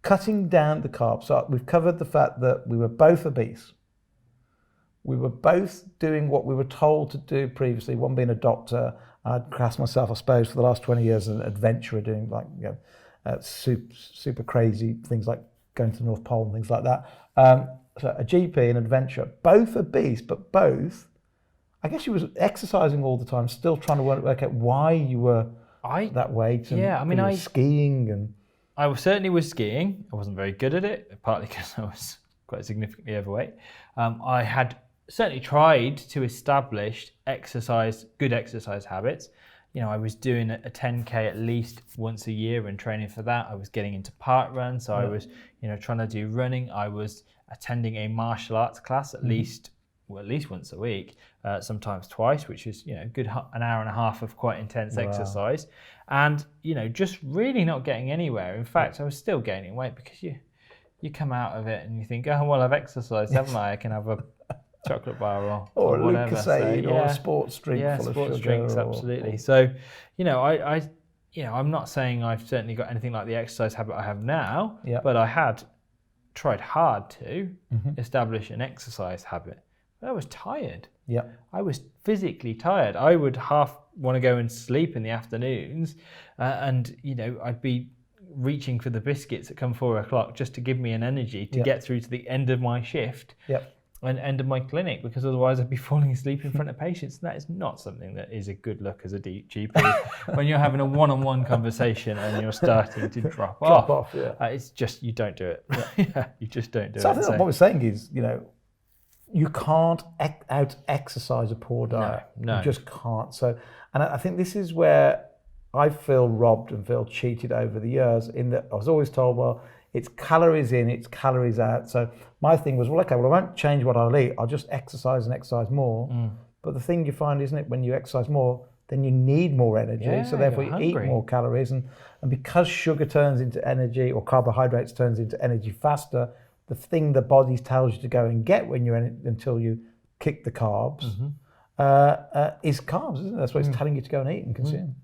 cutting down the carbs. So we've covered the fact that we were both obese. We were both doing what we were told to do previously. One being a doctor. I'd class myself, I suppose, for the last 20 years as an adventurer, doing like super crazy things like going to the North Pole and things like that. So a GP, an adventurer, both obese, but both. I guess you was exercising all the time, still trying to work out why you were that weight. And I skiing and. I certainly was skiing. I wasn't very good at it, partly because I was quite significantly overweight. I had certainly tried to establish good exercise habits. I was doing a 10K at least once a year and training for that. I was getting into park runs, so I was, trying to do running. I was attending a martial arts class at least once a week, sometimes twice, which is an hour and a half of quite intense exercise, and just really not getting anywhere. In fact, I was still gaining weight, because you come out of it and you think, oh well, I've exercised, haven't I can have a chocolate bar or whatever, or a sports drink full of sports sugar, drinks, absolutely. So I'm not saying I've certainly got anything like the exercise habit I have now, but I had tried hard to establish an exercise habit. I was tired. I was physically tired. I would half want to go and sleep in the afternoons, and I'd be reaching for the biscuits at come 4 o'clock just to give me an energy to get through to the end of my shift and end of my clinic, because otherwise I'd be falling asleep in front of patients. And that is not something that is a good look as a GP when you're having a one-on-one conversation and you're starting to drop off. It's just, you don't do it. You just don't do it. So I think what we're saying is, you can't out-exercise a poor diet. No. You just can't. So, and I think this is where I feel robbed and feel cheated over the years, in that I was always told, well, it's calories in, it's calories out. So my thing was, well, okay, I won't change what I'll eat. I'll just exercise and exercise more. But the thing you find, isn't it, when you exercise more, then you need more energy. So therefore you eat more calories. And because sugar turns into energy, or carbohydrates turns into energy faster, the thing the body tells you to go and get when you're in it, until you kick the carbs, is carbs, isn't it? That's what it's telling you to go and eat and consume.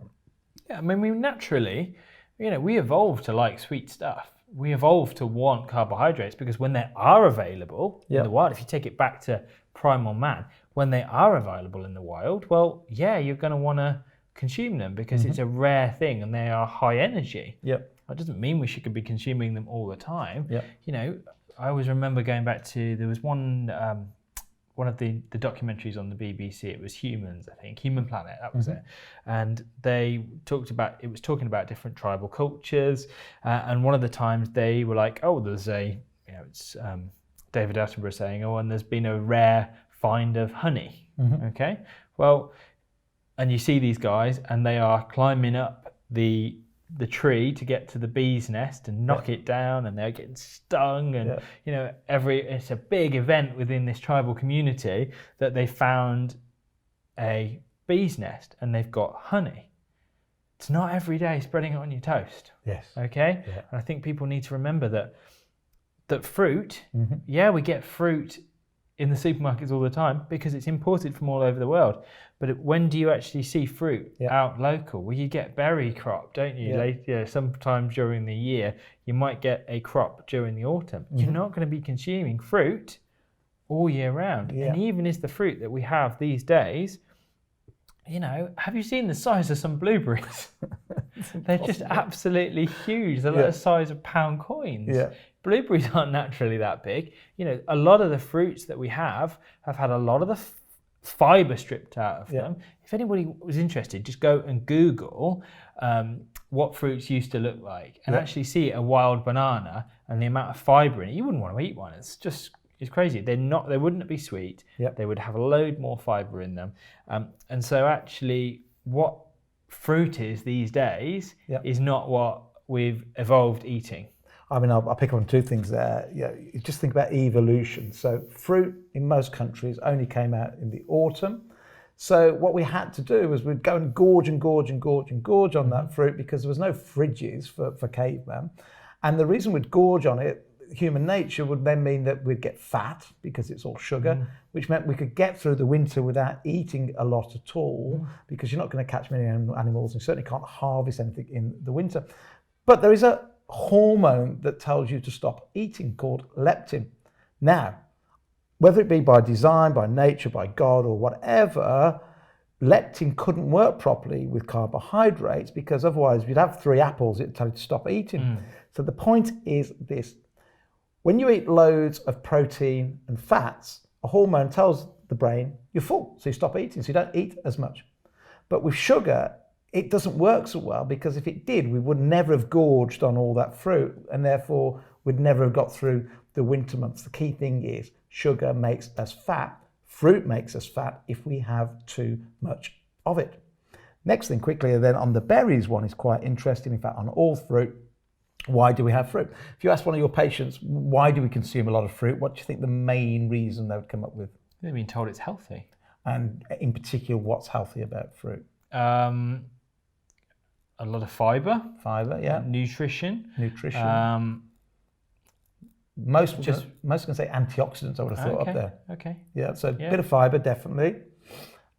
Yeah, I mean, we naturally, we evolved to like sweet stuff. We evolved to want carbohydrates because when they are available in the wild, if you take it back to primal man, when they are available in the wild, well, yeah, you're going to want to consume them because it's a rare thing and they are high energy. That doesn't mean we should be consuming them all the time. I always remember going back to, there was one of the documentaries on the BBC, it was Humans, I think, Human Planet, that was it. And they talked about, it was talking about different tribal cultures. And one of the times they were like, oh, there's it's David Attenborough saying, oh, and there's been a rare find of honey. Okay. Well, and you see these guys and they are climbing up the tree to get to the bee's nest and knock it down, and they're getting stung, and it's a big event within this tribal community that they found a bee's nest and they've got honey. It's not every day spreading it on your toast. Okay. And I think people need to remember that fruit, we get fruit in the supermarkets all the time because it's imported from all over the world. But when do you actually see fruit out local? Well, you get berry crop, don't you? Sometimes during the year, you might get a crop during the autumn. You're not going to be consuming fruit all year round. And even is the fruit that we have these days, have you seen the size of some blueberries? They're just absolutely huge. They're like the size of pound coins. Blueberries aren't naturally that big. A lot of the fruits that we have had a lot of the fiber stripped out of them. If anybody was interested, just go and Google what fruits used to look like and actually see a wild banana and the amount of fiber in it. You wouldn't want to eat one. It's crazy. They wouldn't be sweet. They would have a load more fiber in them. And so actually what fruit is these days is not what we've evolved eating. I mean, I'll pick on two things there. You just think about evolution. So fruit in most countries only came out in the autumn. So what we had to do was we'd go and gorge on that fruit because there was no fridges for cavemen. And the reason we'd gorge on it, human nature would then mean that we'd get fat because it's all sugar, which meant we could get through the winter without eating a lot at all because you're not going to catch many animals and you certainly can't harvest anything in the winter. But there is a hormone that tells you to stop eating called leptin. Now, whether it be by design, by nature, by God or whatever, leptin couldn't work properly with carbohydrates because otherwise if you'd have 3 apples, it'd tell you to stop eating. So the point is this: when you eat loads of protein and fats, a hormone tells the brain you're full, so you stop eating, so you don't eat as much. But with sugar, it doesn't work so well because if it did, we would never have gorged on all that fruit and therefore we'd never have got through the winter months. The key thing is sugar makes us fat. Fruit makes us fat if we have too much of it. Next thing quickly then on the berries one is quite interesting. In fact, on all fruit, why do we have fruit? If you ask one of your patients, why do we consume a lot of fruit? What do you think the main reason they would come up with? They've been told it's healthy. And in particular, what's healthy about fruit? A lot of fiber. Nutrition. Most can say antioxidants, I would have thought up there. Okay. Yeah, so a bit of fiber, definitely.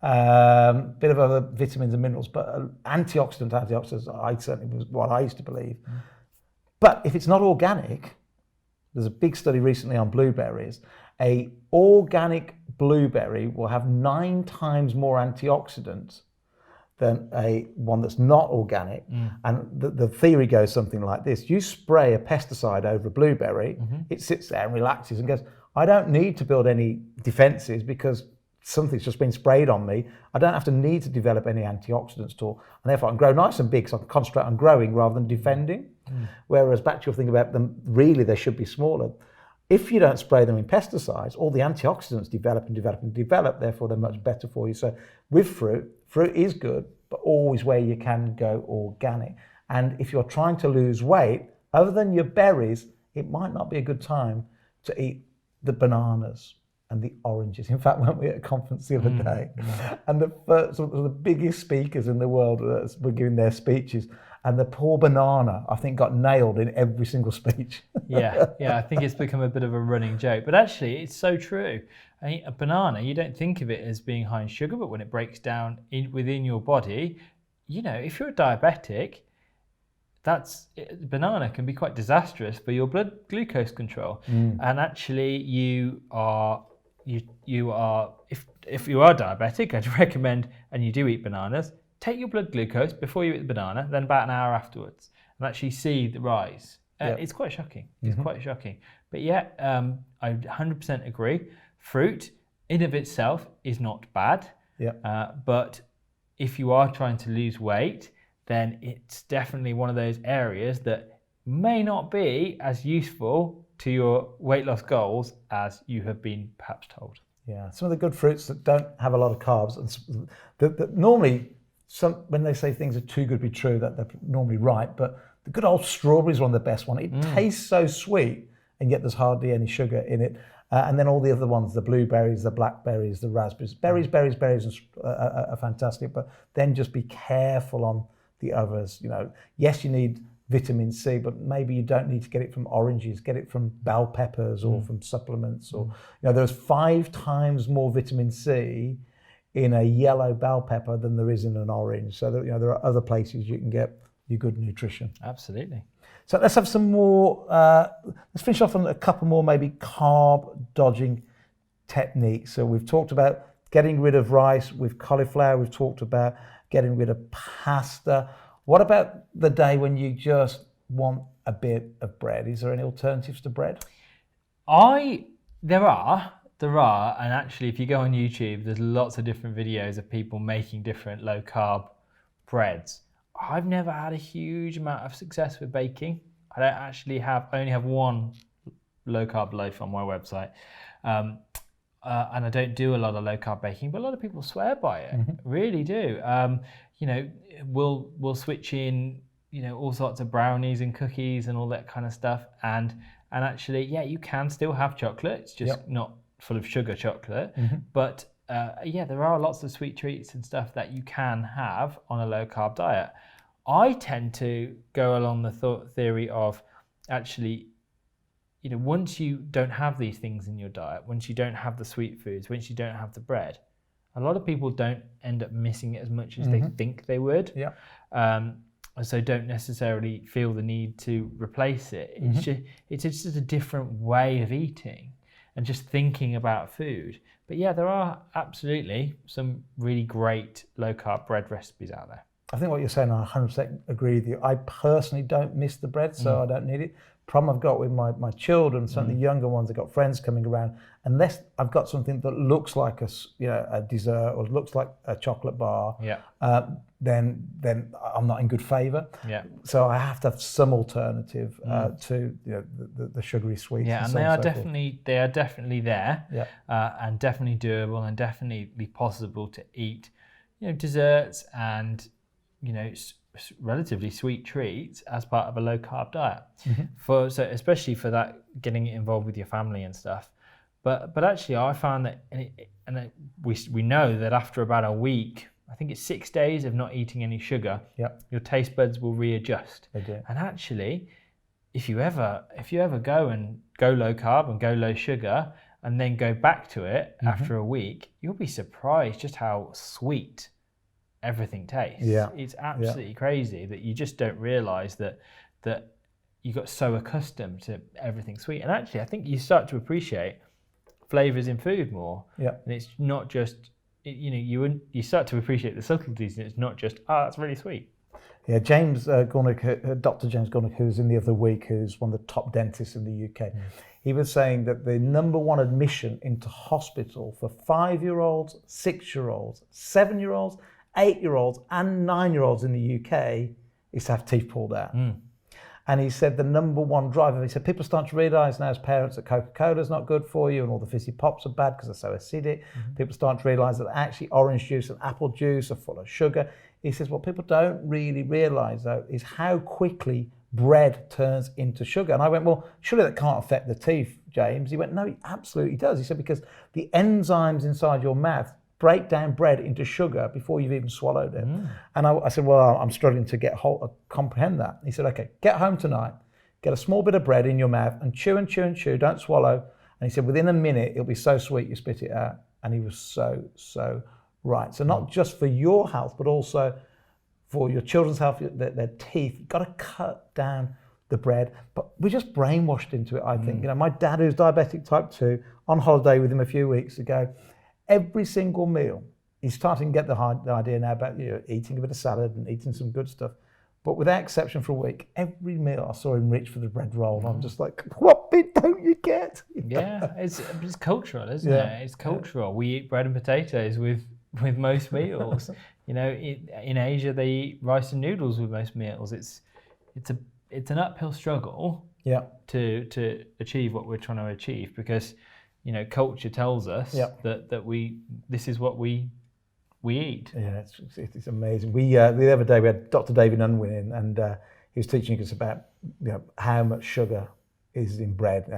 Bit of other vitamins and minerals, but antioxidants, I certainly was what I used to believe. But if it's not organic, there's a big study recently on blueberries. A organic blueberry will have 9 times more antioxidants than a one that's not organic. And the theory goes something like this: you spray a pesticide over a blueberry, it sits there and relaxes and goes, I don't need to build any defenses because something's just been sprayed on me. I don't have to need to develop any antioxidants at all, and therefore I can grow nice and big, so I can concentrate on growing rather than defending. Whereas back to your thing about them, really they should be smaller. If you don't spray them in pesticides, all the antioxidants develop, therefore they're much better for you. So with fruit is good, but always where you can go organic. And if you're trying to lose weight, other than your berries, it might not be a good time to eat the bananas and the oranges. In fact, weren't we at a conference the other day? And the biggest speakers in the world were giving their speeches, and the poor banana, I think, got nailed in every single speech. Yeah, I think it's become a bit of a running joke. But actually, it's so true. A banana, you don't think of it as being high in sugar, but when it breaks down within your body, if you're a diabetic, banana can be quite disastrous for your blood glucose control. And actually, you are if you are diabetic, I'd recommend, and you do eat bananas, take your blood glucose before you eat the banana, then about an hour afterwards, and actually see the rise. It's quite shocking. It's quite shocking. But I 100% agree. Fruit in of itself is not bad. But if you are trying to lose weight, then it's definitely one of those areas that may not be as useful to your weight loss goals as you have been perhaps told. Yeah, some of the good fruits that don't have a lot of carbs, and normally, when they say things are too good to be true, that they're normally right, but the good old strawberry is one of the best ones. It tastes so sweet, and yet there's hardly any sugar in it. And then all the other ones, the blueberries, the blackberries, the raspberries. Berries are fantastic, but then just be careful on the others. Yes, you need vitamin C, but maybe you don't need to get it from oranges, get it from bell peppers or from supplements. Or there's 5 times more vitamin C in a yellow bell pepper than there is in an orange. So there are other places you can get your good nutrition. Absolutely. So let's have some more, let's finish off on a couple more maybe carb dodging techniques. So we've talked about getting rid of rice with cauliflower. We've talked about getting rid of pasta. What about the day when you just want a bit of bread? Is there any alternatives to bread? There are, and actually if you go on YouTube, there's lots of different videos of people making different low carb breads. I've never had a huge amount of success with baking. I only have one low carb loaf on my website. And I don't do a lot of low carb baking, but a lot of people swear by it, really do. We'll switch in, all sorts of brownies and cookies and all that kind of stuff. And actually, you can still have chocolate. It's just not full of sugar chocolate. But there are lots of sweet treats and stuff that you can have on a low carb diet. I tend to go along the theory of actually, once you don't have these things in your diet, once you don't have the sweet foods, once you don't have the bread, a lot of people don't end up missing it as much as they think they would. So don't necessarily feel the need to replace it. It's just a different way of eating and just thinking about food. But there are absolutely some really great low carb bread recipes out there. I think what you're saying, I 100% agree with you. I personally don't miss the bread, so I don't need it. Problem I've got with my children, some of the younger ones, I've got friends coming around, unless I've got something that looks like a dessert or looks like a chocolate bar, then I'm not in good favour. So I have to have some alternative to the sugary sweets. And they are definitely there, and definitely doable and definitely possible to eat. Desserts and relatively sweet treats as part of a low carb diet, especially for that, getting it involved with your family and stuff. But actually, I found that, we know that after about a week, I think it's 6 days of not eating any sugar, your taste buds will readjust. They do. And actually, if you ever go low carb and go low sugar, and then go back to it after a week, you'll be surprised just how sweet everything tastes. It's absolutely crazy that you just don't realize that you got so accustomed to everything sweet. And actually, I think you start to appreciate flavors in food more. And it's not just, you start to appreciate the subtleties, and it's not just, that's really sweet. James Gornick, Dr. James Gornick, who was in the other week, who's one of the top dentists in the UK, he was saying that the number one admission into hospital for 5-year-olds, 6-year-olds, 7-year-olds, 8-year-olds and 9-year-olds in the UK is to have teeth pulled out. And he said the number one driver, he said people start to realise now as parents that Coca-Cola is not good for you and all the fizzy pops are bad because they're so acidic. People start to realise that actually orange juice and apple juice are full of sugar. He says what people don't really realise though is how quickly bread turns into sugar. And I went, well, surely that can't affect the teeth, James. He went, no, it absolutely does. He said because the enzymes inside your mouth break down bread into sugar before you've even swallowed it. And I said, well, I'm struggling to comprehend that. He said, okay, get home tonight, get a small bit of bread in your mouth and chew and chew and chew, don't swallow, And he said, within a minute, it'll be so sweet you spit it out. And he was so right. So not just for your health, but also for your children's health, their teeth. You've got to cut down the bread. But we're just brainwashed into it, I think. You know, my dad, who's diabetic type 2, on holiday with him a few weeks ago, every single meal, he's starting to get the idea now about, you know, eating a bit of salad and eating some good stuff. But without exception for a week, every meal I saw him reach for the bread roll. And I'm just like, what bit don't you get? Yeah, it's cultural, isn't it? It's cultural. We eat bread and potatoes with most meals. You know, in Asia they eat rice and noodles with most meals. It's an uphill struggle to achieve what we're trying to achieve, because, you know, culture tells us that this is what we eat. Yeah, it's amazing. The other day we had Dr. David Unwin in, and he was teaching us about, you know, how much sugar is in bread,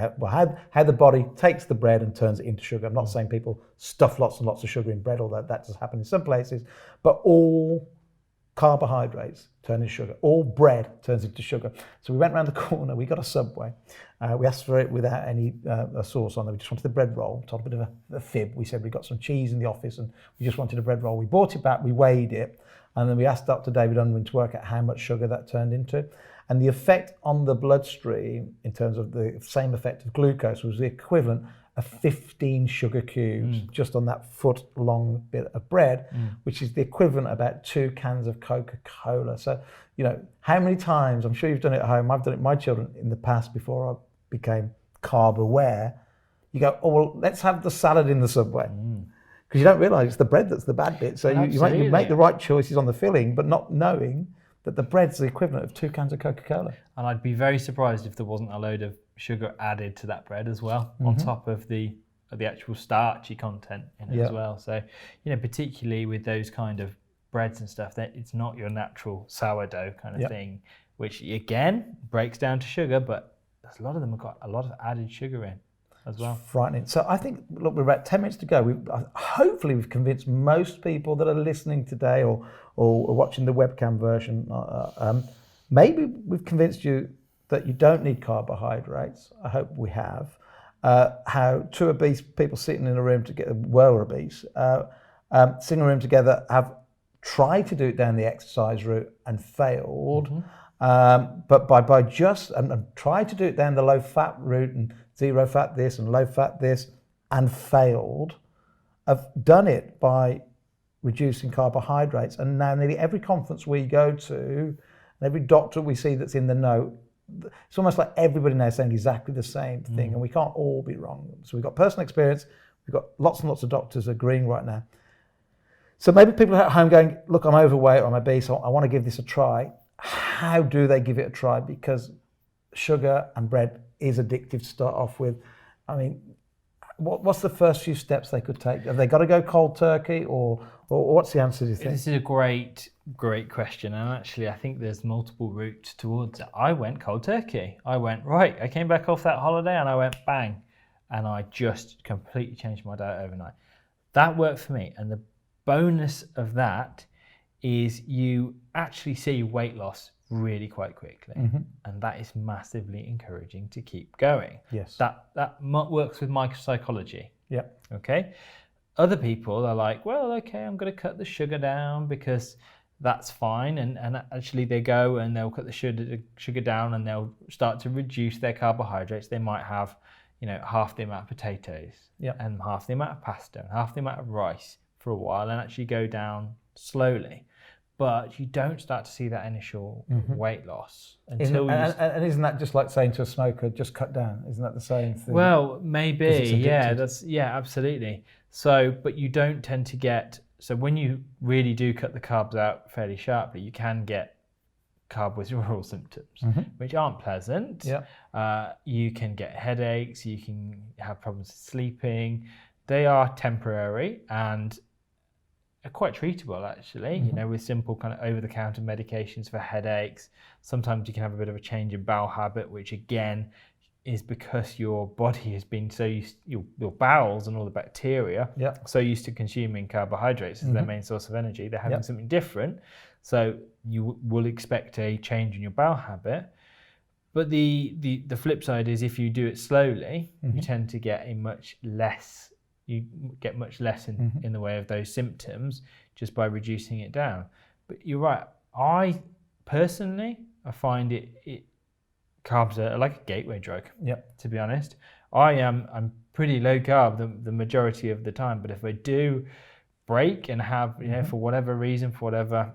how the body takes the bread and turns it into sugar. I'm not saying people stuff lots and lots of sugar in bread, although that does happen in some places, but all carbohydrates turn into sugar. All bread turns into sugar. So we went around the corner, we got a Subway. We asked for it without any sauce on it. We just wanted the bread roll. Told a bit of a fib. We said we got some cheese in the office and we just wanted a bread roll. We bought it back, we weighed it, and then we asked Dr. David Unwin to work out how much sugar that turned into. And the effect on the bloodstream, in terms of the same effect of glucose, was the equivalent of 15 sugar cubes just on that foot-long bit of bread, which is the equivalent of about 2 cans of Coca-Cola. So, you know, how many times, I'm sure you've done it at home, I've done it with my children in the past before I became carb aware, you go, oh, well, let's have the salad in the Subway. Because you don't realise it's the bread that's the bad bit. So you make the right choices on the filling, but not knowing that the bread's the equivalent of 2 cans of Coca-Cola. And I'd be very surprised if there wasn't a load of sugar added to that bread as well, on top of the actual starchy content in it as well. So, you know, particularly with those kind of breads and stuff, that it's not your natural sourdough kind of thing, which again breaks down to sugar, but a lot of them have got a lot of added sugar in as well. It's frightening. So I think, look, we're about 10 minutes to go. Hopefully we've convinced most people that are listening today or watching the webcam version. Maybe we've convinced you that you don't need carbohydrates. I hope we have. How 2 obese people sitting in a room together, were obese, sitting in a room together, have tried to do it down the exercise route and failed. But by just and tried to do it down the low fat route and zero fat this and low fat this and failed, have done it by reducing carbohydrates. And now nearly every conference we go to and every doctor we see that's in the know, it's almost like everybody now saying exactly the same thing, and we can't all be wrong. So we've got personal experience, we've got lots and lots of doctors agreeing right now. So maybe people are at home going, look, I'm overweight or I'm obese, I want to give this a try. How do they give it a try? Because sugar and bread is addictive to start off with. I mean, what's the first few steps they could take? Have they got to go cold turkey, or what's the answer, do you think? This is a great question, and actually I think there's multiple routes towards it. I went cold turkey. I came back off that holiday and I went bang, and I just completely changed my diet overnight. That worked for me, and the bonus of that is you actually see weight loss really quite quickly, and that is massively encouraging to keep going. Yes. That works with my psychology. Yeah. Okay. Other people are like, well, okay, I'm going to cut the sugar down because that's fine, and actually they go and they'll cut the sugar down and they'll start to reduce their carbohydrates. They might have, you know, half the amount of potatoes and half the amount of pasta and half the amount of rice for a while, and actually go down slowly. But you don't start to see that initial weight loss until and isn't that just like saying to a smoker, just cut down? Isn't that the same thing? Well, maybe, absolutely. So, but you don't tend to get, so when you really do cut the carbs out fairly sharply, you can get carb withdrawal symptoms, which aren't pleasant. You can get headaches, you can have problems sleeping. They are temporary and are quite treatable, actually, you know, with simple kind of over-the-counter medications for headaches. Sometimes you can have a bit of a change in bowel habit, which again is because your body has been so used, your bowels and all the bacteria, so used to consuming carbohydrates as their main source of energy. They're having something different. So you will expect a change in your bowel habit. But the flip side is if you do it slowly, you tend to get much less in the way of those symptoms just by reducing it down. But you're right. I find carbs are like a gateway drug. Yep. To be honest, I'm pretty low carb the majority of the time. But if I do break and have, for whatever reason, for whatever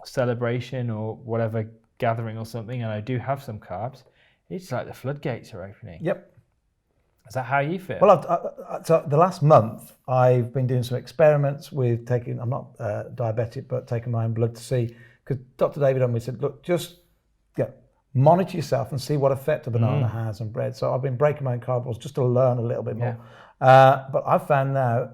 celebration or whatever gathering or something, and I do have some carbs, it's like the floodgates are opening. Yep. Is that how you feel? Well, so the last month I've been doing some experiments with taking, I'm not diabetic, but taking my own blood to see, because Dr. David Unwin said, look, just monitor yourself and see what effect a banana has on bread. So I've been breaking my own carb just to learn a little bit more. But I've found now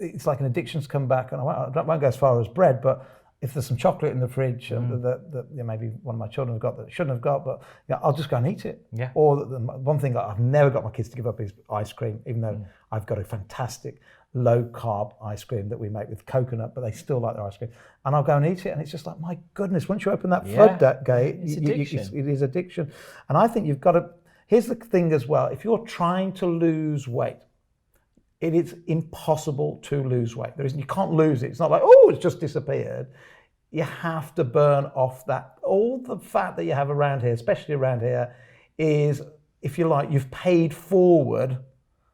it's like an addiction's come back, and I won't go as far as bread, but if there's some chocolate in the fridge that maybe one of my children have got that shouldn't have got, but I'll just go and eat it. Yeah. Or one thing that I've never got my kids to give up is ice cream, even though I've got a fantastic low carb ice cream that we make with coconut, but they still like their ice cream. And I'll go and eat it, and it's just like, my goodness, once you open that floodgate, it is addiction. And I think you've got to, here's the thing as well, if you're trying to lose weight, it is impossible to lose weight. You can't lose it. It's not like, oh, it's just disappeared. You have to burn off that. All the fat that you have around here, especially around here, is, if you like, you've paid forward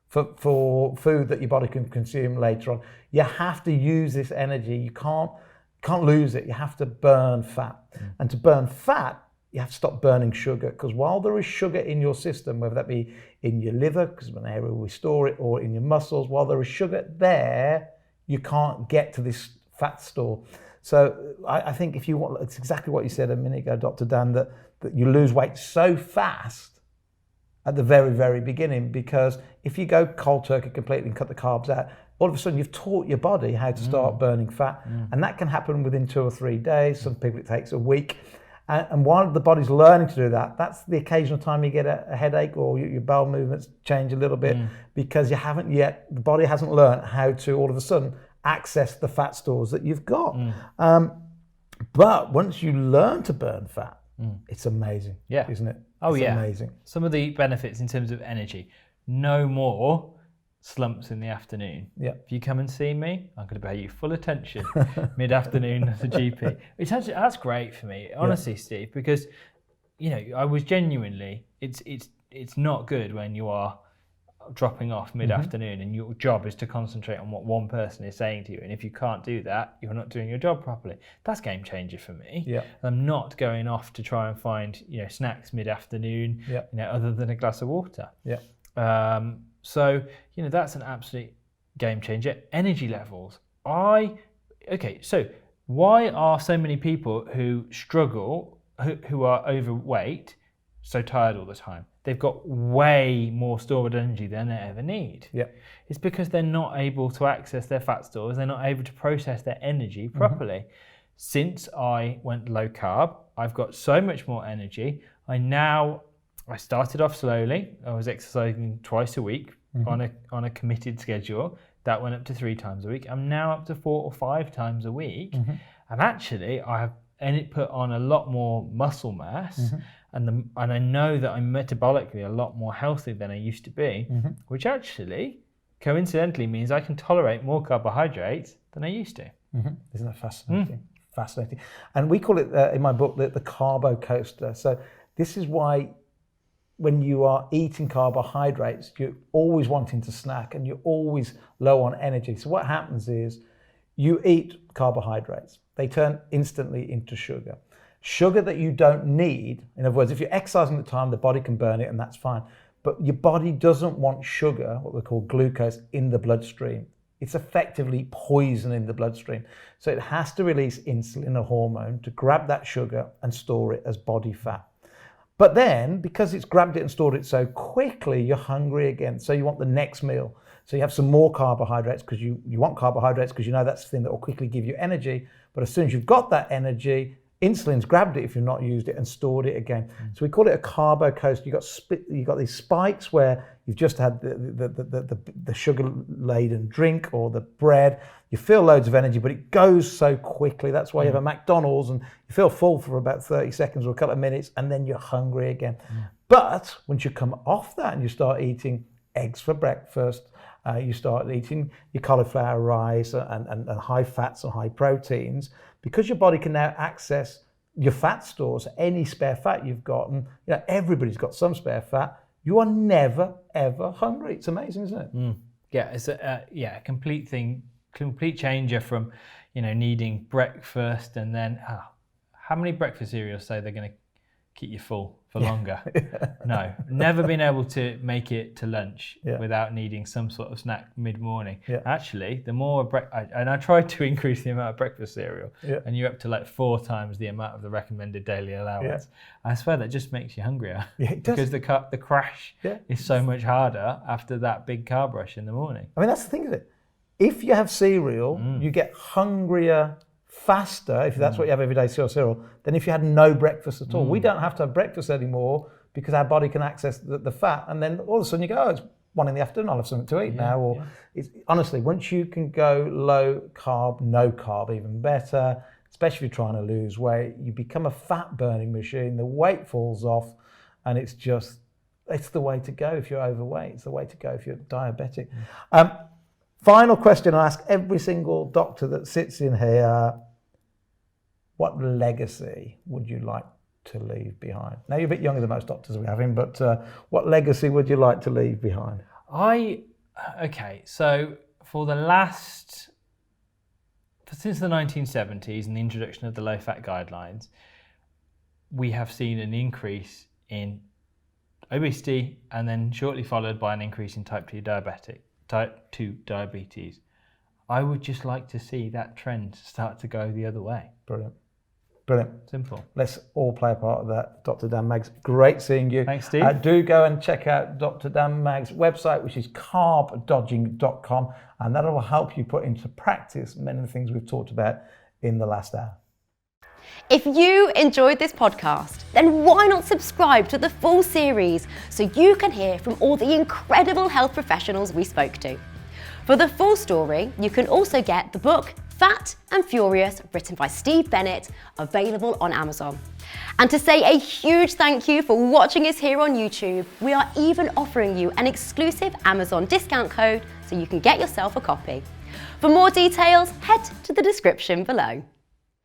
for food that your body can consume later on. You have to use this energy. You can't lose it. You have to burn fat. And to burn fat, you have to stop burning sugar, because while there is sugar in your system, whether that be in your liver, because of an area where we store it, or in your muscles, while there is sugar there, you can't get to this fat store. So I think if you want, it's exactly what you said a minute ago, Dr. Dan, that you lose weight so fast at the very, very beginning, because if you go cold turkey completely and cut the carbs out, all of a sudden you've taught your body how to start burning fat. And that can happen within 2 or 3 days. Some people it takes a week. And while the body's learning to do that, that's the occasional time you get a headache, or your bowel movements change a little bit, because the body hasn't learned how to all of a sudden access the fat stores that you've got. But once you learn to burn fat, it's amazing, isn't it? Oh, it's yeah. Amazing. Some of the benefits in terms of energy. No more slumps in the afternoon. If you come and see me, I'm going to pay you full attention mid-afternoon as a GP. That's great for me, honestly, Steve, because I was genuinely, it's not good when you are dropping off mid-afternoon and your job is to concentrate on what one person is saying to you, and if you can't do that, you're not doing your job properly. That's game changer for me. I'm not going off to try and find snacks mid-afternoon other than a glass of water. So, that's an absolute game changer. Energy levels. So why are so many people who struggle, who are overweight, so tired all the time? They've got way more stored energy than they ever need. It's because they're not able to access their fat stores. They're not able to process their energy properly. Since I went low carb, I've got so much more energy. I started off slowly. I was exercising twice a week on a committed schedule. That went up to 3 times a week. I'm now up to 4 or 5 times a week. And actually, I have put on a lot more muscle mass. And I know that I'm metabolically a lot more healthy than I used to be, which actually, coincidentally, means I can tolerate more carbohydrates than I used to. Isn't that fascinating? Fascinating. And we call it in my book the carbo coaster. So this is why, when you are eating carbohydrates, you're always wanting to snack and you're always low on energy. So what happens is you eat carbohydrates. They turn instantly into sugar. Sugar that you don't need. In other words, if you're exercising at the time, the body can burn it and that's fine. But your body doesn't want sugar, what we call glucose, in the bloodstream. It's effectively poison in the bloodstream. So it has to release insulin, a hormone, to grab that sugar and store it as body fat. But then, because it's grabbed it and stored it so quickly, you're hungry again. So you want the next meal. So you have some more carbohydrates, because you want carbohydrates because that's the thing that will quickly give you energy. But as soon as you've got that energy, Insulin's grabbed it if you've not used it and stored it again. So we call it a carbo coaster. You've got these spikes where you've just had the sugar-laden drink or the bread. You feel loads of energy, but it goes so quickly. That's why you have a McDonald's and you feel full for about 30 seconds or a couple of minutes, and then you're hungry again. But once you come off that and you start eating eggs for breakfast, you start eating your cauliflower rice and high fats and high proteins, because your body can now access your fat stores, any spare fat you've got, and everybody's got some spare fat. You are never ever hungry. It's amazing, isn't it? Yeah, it's a complete changer from needing breakfast and then how many breakfast cereals say they're going to keep you full for longer? No, never been able to make it to lunch without needing some sort of snack mid-morning. Actually, the more I tried to increase the amount of breakfast cereal, and you're up to like 4 times the amount of the recommended daily allowance. I swear that just makes you hungrier. It does. Because the crash is so much harder after that big carb rush in the morning. I mean, that's the thing of it. If you have cereal, you get hungrier faster, if that's what you have every day, cereal, than if you had no breakfast at all. We don't have to have breakfast anymore because our body can access the fat, and then all of a sudden you go, it's 1 in the afternoon, I'll have something to eat now. Or it's, honestly, once you can go low carb, no carb, even better, especially if you're trying to lose weight, you become a fat burning machine, the weight falls off, and it's the way to go if you're overweight. It's the way to go if you're diabetic. Final question I ask every single doctor that sits in here: what legacy would you like to leave behind? Now, you're a bit younger than most doctors we have in, but what legacy would you like to leave behind? So since the 1970s and the introduction of the low-fat guidelines, we have seen an increase in obesity and then shortly followed by an increase in type 2 diabetes. I would just like to see that trend start to go the other way. Brilliant. Simple. Let's all play a part of that. Dr. Dan Maggs, great seeing you. Thanks, Steve. Do go and check out Dr. Dan Maggs' website, which is carbdodging.com, and that will help you put into practice many of the things we've talked about in the last hour. If you enjoyed this podcast, then why not subscribe to the full series so you can hear from all the incredible health professionals we spoke to. For the full story, you can also get the book Fat and Furious, written by Steve Bennett, available on Amazon. And to say a huge thank you for watching us here on YouTube, we are even offering you an exclusive Amazon discount code so you can get yourself a copy. For more details, head to the description below.